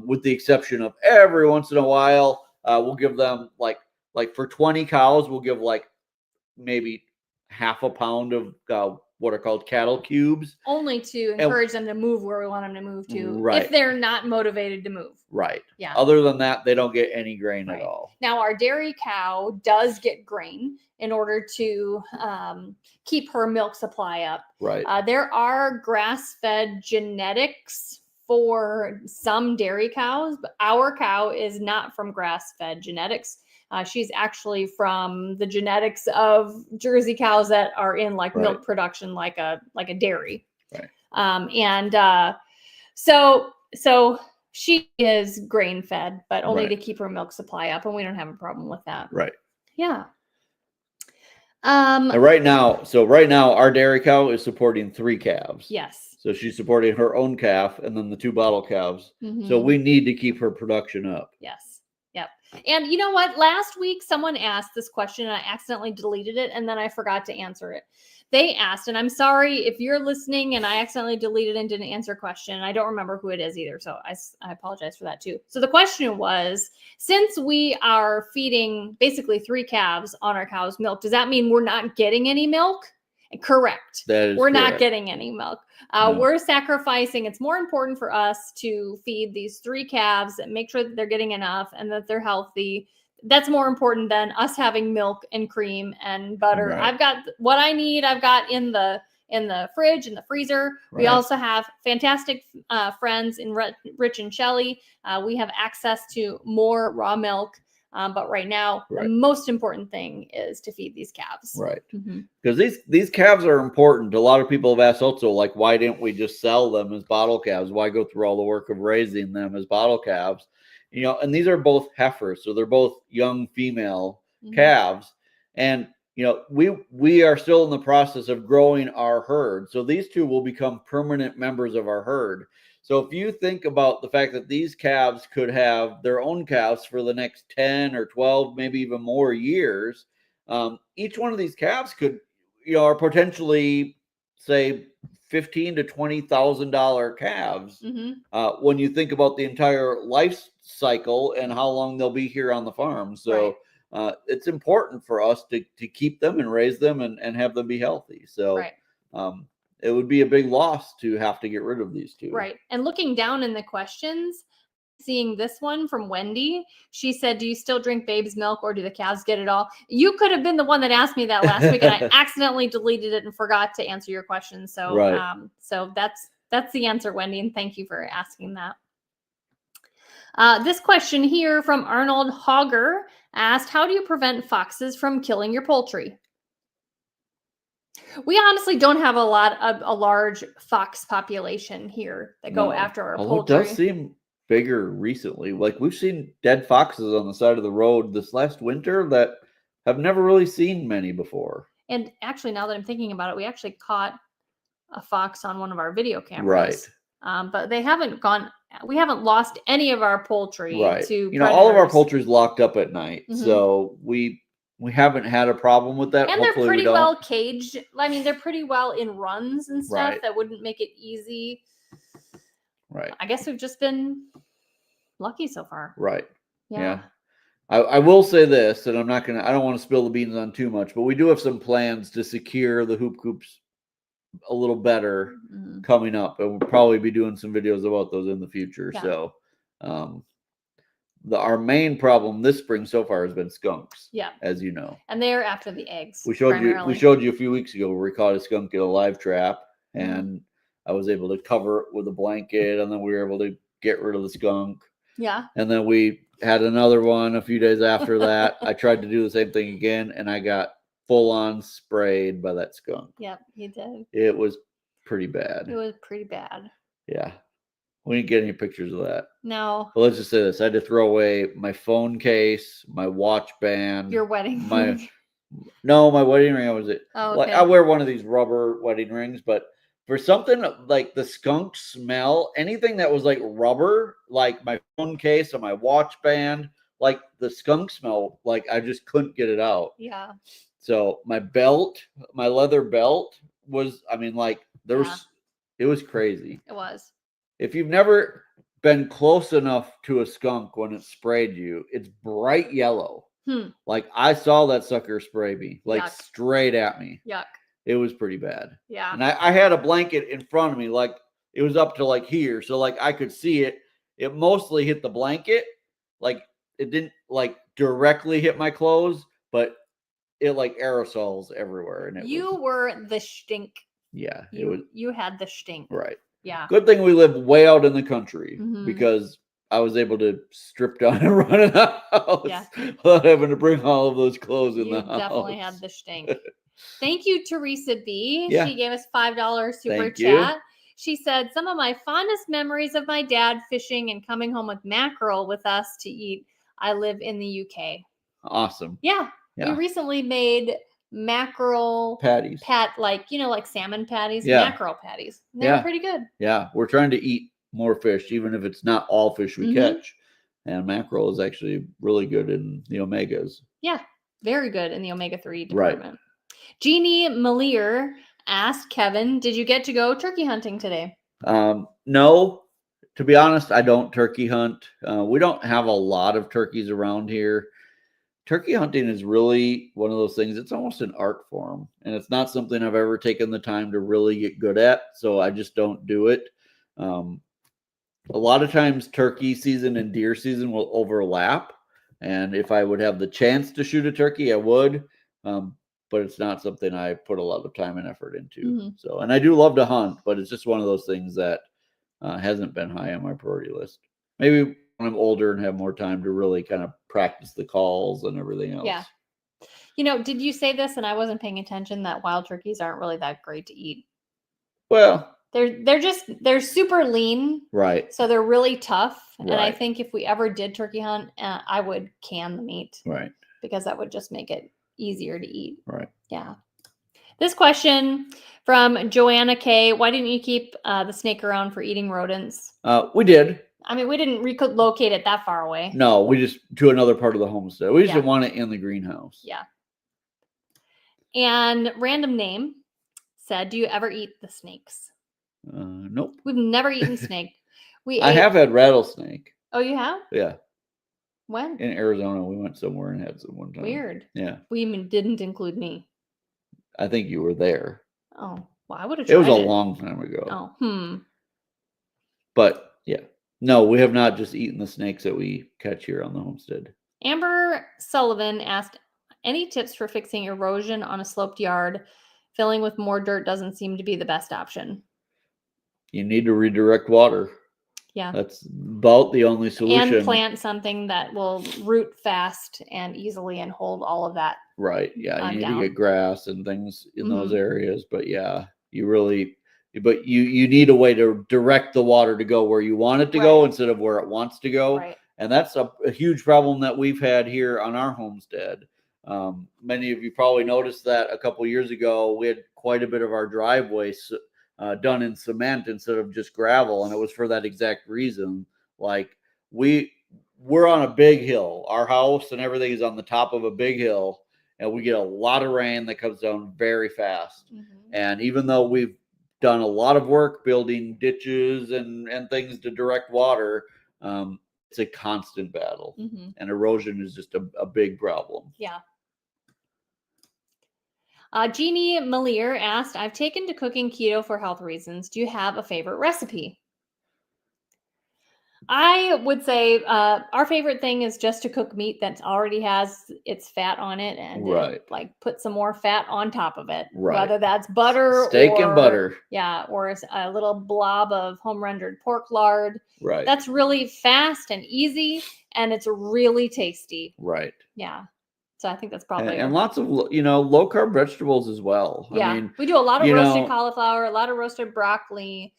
with the exception of every once in a while, we'll give them like for 20 cows, we'll give like maybe half a pound of what are called cattle cubes. Only to encourage them to move where we want them to move to. Right. If they're not motivated to move. Right. Yeah. Other than that, they don't get any grain at all. Now, our dairy cow does get grain in order to keep her milk supply up. Right. There are grass-fed genetics for some dairy cows, but our cow is not from grass-fed genetics. She's actually from the genetics of Jersey cows that are in like milk production, like a dairy. Right. So she is grain fed, but only to keep her milk supply up, and we don't have a problem with that. Right. Yeah. And right now, our dairy cow is supporting 3 calves. Yes. So she's supporting her own calf and then the 2 bottle calves. Mm-hmm. So we need to keep her production up. Yes. Yep. And you know what? Last week, someone asked this question and I accidentally deleted it and then I forgot to answer it. They asked, and I'm sorry if you're listening and I accidentally deleted and didn't answer a question. I don't remember who it is either. So I apologize for that too. So the question was, since we are feeding basically 3 calves on our cow's milk, does that mean we're not getting any milk? Correct. We're not getting any milk. No. We're sacrificing. It's more important for us to feed these 3 calves and make sure that they're getting enough and that they're healthy. That's more important than us having milk and cream and butter. Right. I've got what I need. I've got in the fridge, in the freezer. Right. We also have fantastic friends in Rich and Shelly. We have access to more raw milk. But right now, the most important thing is to feed these calves. Right. Because these calves are important. A lot of people have asked also, like, why didn't we just sell them as bottle calves? Why go through all the work of raising them as bottle calves? You know, and these are both heifers. So they're both young female calves. And, you know, we are still in the process of growing our herd. So these 2 will become permanent members of our herd. So if you think about the fact that these calves could have their own calves for the next 10 or 12, maybe even more years, each one of these calves could, you know, are potentially, say, $15,000 to $20,000 calves. When you think about the entire life cycle and how long they'll be here on the farm. So it's important for us to keep them and raise them and have them be healthy. So it would be a big loss to have to get rid of these 2. Right. And looking down in the questions, seeing this one from Wendy, she said, do you still drink baby's milk or do the calves get it all? You could have been the one that asked me that last week and I accidentally deleted it and forgot to answer your question. So, so that's the answer, Wendy. And thank you for asking that. This question here from Arnold Hogger asked, how do you prevent foxes from killing your poultry? We honestly don't have a large fox population here that go after our poultry. It does seem bigger recently. Like we've seen dead foxes on the side of the road this last winter that have never really seen many before. And actually, now that I'm thinking about it, we actually caught a fox on one of our video cameras. Right. But they haven't gone. We haven't lost any of our poultry to predators. All of our poultry is locked up at night, so we haven't had a problem with that. And they're pretty well caged. I mean, they're pretty well in runs and stuff that wouldn't make it easy. Right. I guess we've just been lucky so far. Right. Yeah. I will say this, and I don't want to spill the beans on too much, but we do have some plans to secure the hoop coops a little better coming up, and we'll probably be doing some videos about those in the future. Yeah. So, our main problem this spring so far has been skunks. Yeah, as you know, and they're after the eggs. We showed you a few weeks ago where we caught a skunk in a live trap, and I was able to cover it with a blanket, and then we were able to get rid of the skunk. Yeah. And then we had another one a few days after that. I tried to do the same thing again, and I got full on sprayed by that skunk. Yep, you did. It was pretty bad. It was pretty bad. Yeah. We didn't get any pictures of that. No. But let's just say this. I had to throw away my phone case, my watch band. Your wedding ring. No, my wedding ring. Okay. Like, I wear one of these rubber wedding rings, but for something like the skunk smell, anything that was like rubber, like my phone case or my watch band, like the skunk smell, like I just couldn't get it out. Yeah. So my belt, my leather belt was, it was crazy. It was. If you've never been close enough to a skunk when it sprayed you, it's bright yellow. Like I saw that sucker spray me, like straight at me. Yuck. It was pretty bad. Yeah. And I had a blanket in front of me, like it was up to like here. So like I could see it. It mostly hit the blanket. Like it didn't like directly hit my clothes, but it like aerosols everywhere. And you were the stink. Yeah. You had the stink. Right. Yeah. Good thing we live way out in the country because I was able to strip down and run in the house without having to bring all of those clothes in the house. You definitely had the stink. Thank you, Teresa B. Yeah. She gave us $5 super Thank chat. you. She said, some of my fondest memories of my dad fishing and coming home with mackerel with us to eat. I live in the UK. Awesome. Yeah. We recently made mackerel patties. Like salmon patties, Yeah. mackerel patties. They're pretty good. Yeah. We're trying to eat more fish, even if it's not all fish we catch. And mackerel is actually really good in the omegas. Yeah. Very good in the omega-3 department. Right. Jeannie Malier asked Kevin, did you get to go turkey hunting today? No. To be honest, I don't turkey hunt. We don't have a lot of turkeys around here. Turkey hunting is really one of those things. It's almost an art form, and it's not something I've ever taken the time to really get good at. So I just don't do it. A lot of times turkey season and deer season will overlap. And if I would have the chance to shoot a turkey, I would. But it's not something I put a lot of time and effort into. So, and I do love to hunt, but it's just one of those things that hasn't been high on my priority list. Maybe when I'm older and have more time to really kind of practice the calls and everything else. Yeah. Did you say this and I wasn't paying attention that wild turkeys aren't really that great to eat? Well, they're super lean. Right. So they're really tough. Right. And I think if we ever did turkey hunt, I would can the meat. Right. Because that would just make it easier to eat. Right. Yeah. This question from Joanna K. Why didn't you keep the snake around for eating rodents? We did. I mean, we didn't relocate it that far away. No, we just to another part of the homestead. We just didn't want it in the greenhouse. Yeah. And random name said, do you ever eat the snakes? Nope. We've never eaten snake. I have had rattlesnake. Oh, you have? Yeah. When? In Arizona, we went somewhere and had some one time. Weird. Yeah. We didn't include me. I think you were there. Oh, well, I would have tried it. was a long time ago. Oh, But yeah. No, we have not just eaten the snakes that we catch here on the homestead. Amber Sullivan asked, any tips for fixing erosion on a sloped yard? Filling with more dirt doesn't seem to be the best option. You need to redirect water. Yeah. That's about the only solution. And plant something that will root fast and easily and hold all of that. Right. Yeah. You need to get grass and things in those areas. But yeah, you need a way to direct the water to go where you want it to go instead of where it wants to go. Right. And that's a huge problem that we've had here on our homestead. Many of you probably noticed that a couple years ago, we had quite a bit of our driveway done in cement instead of just gravel. And it was for that exact reason. Like we're on a big hill. Our house and everything is on the top of a big hill. And we get a lot of rain that comes down very fast. And even though we've done a lot of work building ditches and things to direct water, a constant battle, Mm-hmm. and erosion is just a big problem. Yeah. Jeannie Malier asked, I've taken to cooking keto for health reasons. Do you have a favorite recipe? I would say our favorite thing is just to cook meat that already has its fat on it and like put some more fat on top of it. Whether that's butter, steak and butter. Yeah, or a little blob of home rendered pork lard. Right. That's really fast and easy, and it's really tasty. Right. Yeah. So I think that's probably and lots of low carb vegetables as well. Yeah, I mean, we do a lot of roasted cauliflower, a lot of roasted broccoli,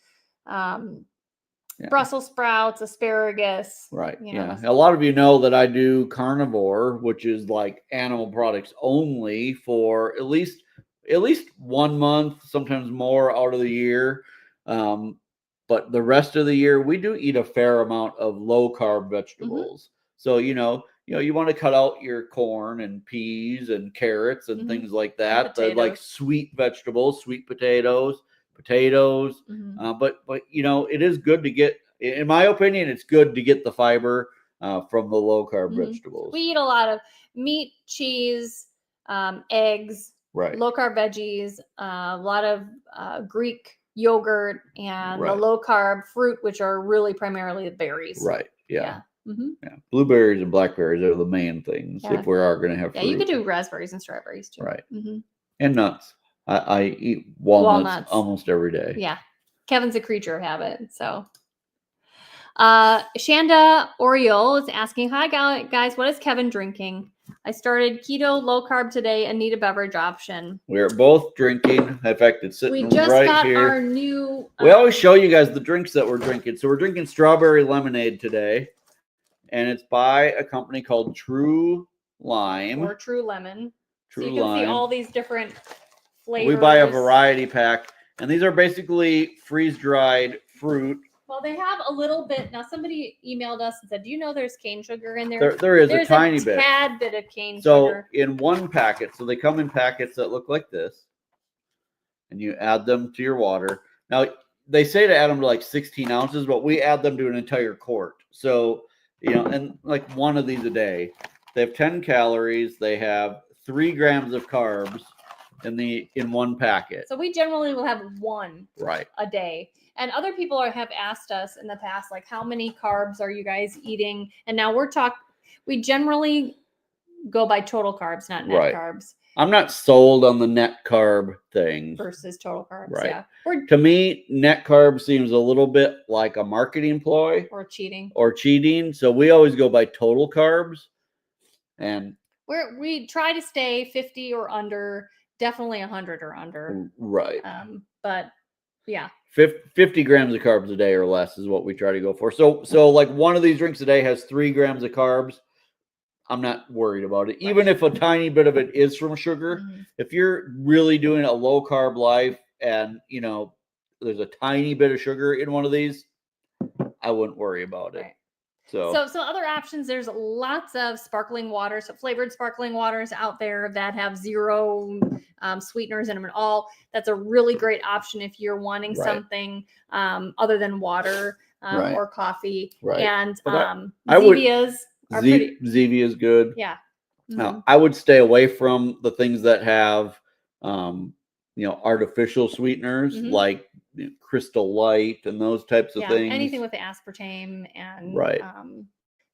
Brussels sprouts, asparagus. Right. Yeah. A lot of you know that I do carnivore, which is like animal products only for at least 1 month, sometimes more out of the year. But the rest of the year, we do eat a fair amount of low carb vegetables. So, you want to cut out your corn and peas and carrots and things like that. The like sweet vegetables, sweet potatoes. But it is good to get, in my opinion, it's good to get the fiber from the low carb vegetables. We eat a lot of meat, cheese, eggs, low carb veggies, a lot of Greek yogurt, and the low carb fruit, which are really primarily the berries. Right. Yeah. Yeah. Blueberries and blackberries are the main things if we are going to have fruit. Yeah, you could do raspberries and strawberries too. Right. And nuts. I eat walnuts almost every day. Yeah. Kevin's a creature of habit. So Shanda Oriole is asking, hi guys, what is Kevin drinking? I started keto low carb today and need a beverage option. We're both drinking. In fact, it's sitting right here. We just got our new... we always show you guys the drinks that we're drinking. So we're drinking strawberry lemonade today. And it's by a company called True Lime. Or True Lemon. True Lime. So you can see all these different flavors. We buy a variety pack. And these are basically freeze-dried fruit. Well, they have a little bit. Now, somebody emailed us and said, do you know there's cane sugar in there? There's a tiny bit. There's a tad bit of cane So sugar. in one packet, so they come in packets that look like this. And you add them to your water. Now, they say to add them to like 16 ounces, but we add them to an entire quart. So... and like one of these a day. They have 10 calories. They have 3 grams of carbs in one packet. So we generally will have one a day. And other people have asked us in the past, like, how many carbs are you guys eating? And now we generally go by total carbs, not net carbs. I'm not sold on the net carb thing. Versus total carbs, yeah. To me, net carb seems a little bit like a marketing ploy. Or cheating. So we always go by total carbs. And we try to stay 50 or under, definitely 100 or under. Right. But yeah. 50 grams of carbs a day or less is what we try to go for. So like one of these drinks a day has 3 grams of carbs. I'm not worried about it. Even if a tiny bit of it is from sugar, if you're really doing a low carb life and, there's a tiny bit of sugar in one of these, I wouldn't worry about it. So other options, there's lots of sparkling waters, flavored sparkling waters out there that have zero sweeteners in them at all. That's a really great option if you're wanting something other than water or coffee. And Zevia's Zevia is good. Yeah. Now, I would stay away from the things that have, artificial sweeteners like Crystal Light and those types of things. Anything with the aspartame and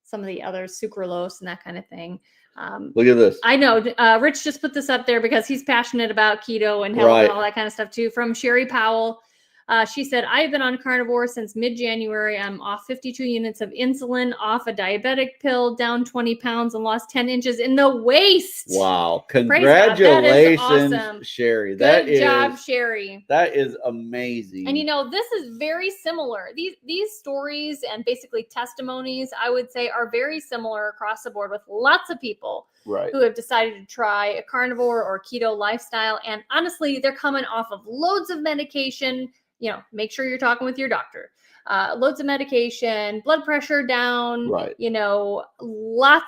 some of the other sucralose and that kind of thing. Look at this. I know. Rich just put this up there because he's passionate about keto and health and all that kind of stuff too. From Sherry Powell. She said, I've been on carnivore since mid-January. I'm off 52 units of insulin, off a diabetic pill, down 20 pounds, and lost 10 inches in the waist. Wow. Congratulations, awesome. Sherry. Good job, Sherry. That is amazing. And this is very similar. These stories and basically testimonies, I would say, are very similar across the board with lots of people who have decided to try a carnivore or keto lifestyle. And honestly, they're coming off of loads of medication. Make sure you're talking with your doctor. Loads of medication, blood pressure down, lots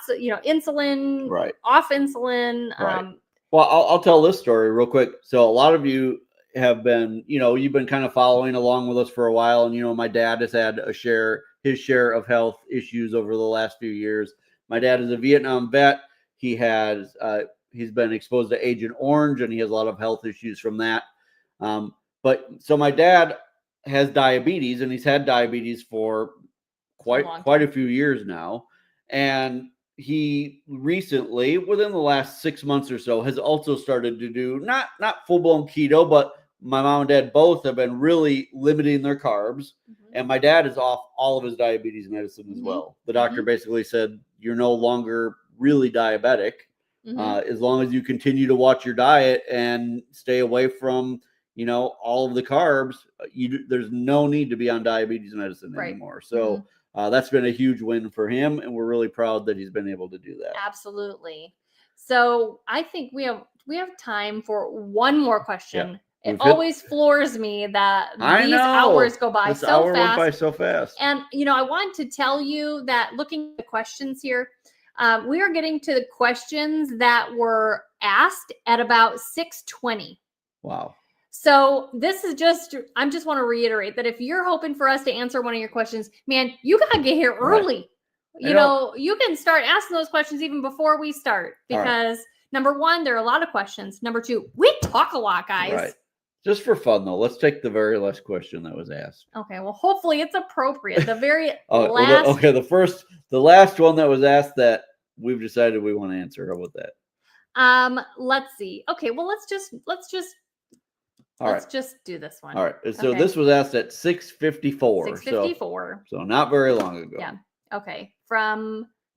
of, insulin, off insulin. Well, I'll tell this story real quick. So a lot of you have been, you've been kind of following along with us for a while. And, my dad has had a share his share of health issues over the last few years. My dad is a Vietnam vet. He has he's been exposed to Agent Orange, and he has a lot of health issues from that. But so my dad has diabetes, and he's had diabetes for quite a few years now. And he recently, within the last 6 months or so, has also started to do not full-blown keto, but my mom and dad both have been really limiting their carbs. And my dad is off all of his diabetes medicine as well. The doctor basically said, you're no longer really diabetic. As long as you continue to watch your diet and stay away from, all of the carbs, there's no need to be on diabetes medicine anymore. So that's been a huge win for him, and we're really proud that he's been able to do that. Absolutely. So I think we have time for one more question. Yeah. It always floors me that these hours go by so fast. Went by so fast. And, I want to tell you that looking at the questions here, we are getting to the questions that were asked at about 6:20. Wow. So this is I just want to reiterate that if you're hoping for us to answer one of your questions, man, you got to get here early. Right. You can start asking those questions even before we start, because number one, there are a lot of questions. Number two, we talk a lot, guys. Right. Just for fun, though, let's take the very last question that was asked. Okay, well, hopefully it's appropriate. The very last. The last one that was asked that we've decided we want to answer. How about that? Let's see. Okay, well, let's just do this one. All right. So this was asked at 6:54. 6:54. So not very long ago. Yeah. Okay.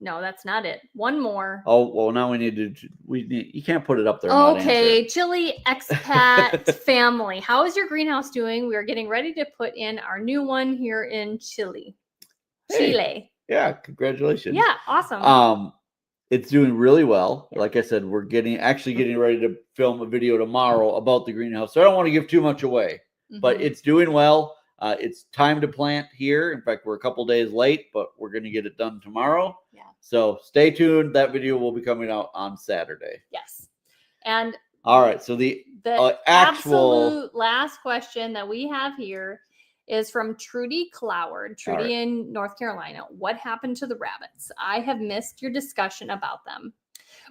No, that's not it. One more. Oh, well, now you can't put it up there. Okay. Chile expat family. How is your greenhouse doing? We are getting ready to put in our new one here in Chile. Hey. Chile. Yeah. Congratulations. Yeah. Awesome. It's doing really well. Like I said, we're getting ready to film a video tomorrow about the greenhouse. So I don't want to give too much away, but it's doing well. It's time to plant here. In fact, we're a couple days late, but we're going to get it done tomorrow. Yeah. So stay tuned. That video will be coming out on Saturday. Yes. And all right. So the absolute last question that we have here is from Trudy Cloward, in North Carolina. What happened to the rabbits? I have missed your discussion about them.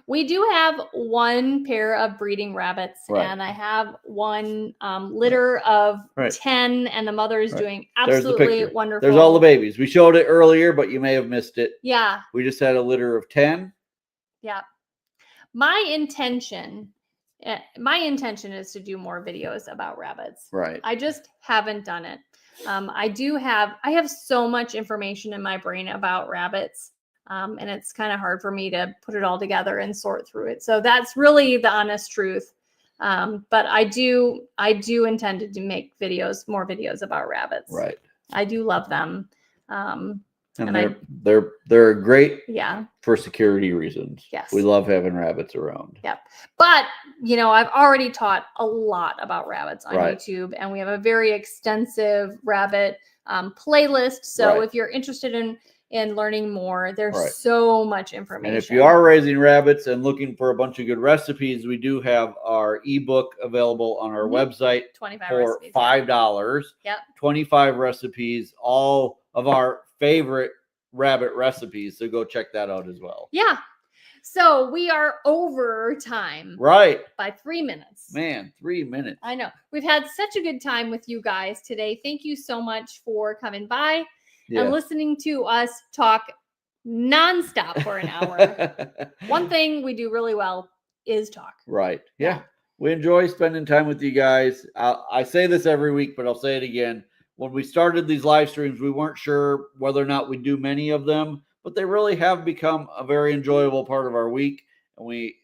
We do have one pair of breeding rabbits, and I have one litter of 10, and the mother is doing absolutely wonderful. There's all the babies. We showed it earlier, but you may have missed it. Yeah. We just had a litter of 10. Yeah. My intention is to do more videos about rabbits. Right. I just haven't done it. I have so much information in my brain about rabbits. And it's kind of hard for me to put it all together and sort through it. So that's really the honest truth. But I do intend to make more videos about rabbits. Right. I do love them. And they're great for security reasons. Yes. We love having rabbits around. Yep. But, I've already taught a lot about rabbits on YouTube, and we have a very extensive rabbit playlist. So if you're interested in learning more, there's so much information. And if you are raising rabbits and looking for a bunch of good recipes, we do have our ebook available on our website 25 for recipes. $5. Yep. 25 recipes, all of our favorite rabbit recipes. So go check that out as well. Yeah. So we are over time. Right. By 3 minutes. Man, 3 minutes. I know. We've had such a good time with you guys today. Thank you so much for coming by and listening to us talk nonstop for an hour. One thing we do really well is talk. Right. Yeah. We enjoy spending time with you guys. I say this every week, but I'll say it again. When we started these live streams, we weren't sure whether or not we'd do many of them, but they really have become a very enjoyable part of our week. And we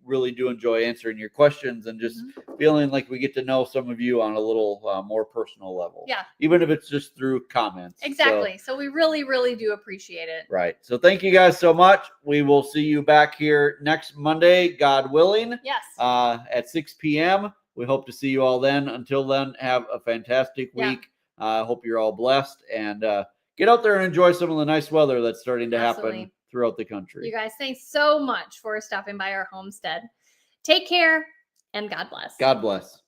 really do enjoy answering your questions and just feeling like we get to know some of you on a little more personal level. Yeah. Even if it's just through comments. Exactly. So we really, really do appreciate it. Right. So thank you guys so much. We will see you back here next Monday, God willing. Yes. At 6 p.m. We hope to see you all then. Until then, have a fantastic week. I hope you're all blessed, and get out there and enjoy some of the nice weather that's starting to happen throughout the country. You guys, thanks so much for stopping by our homestead. Take care, and God bless. God bless.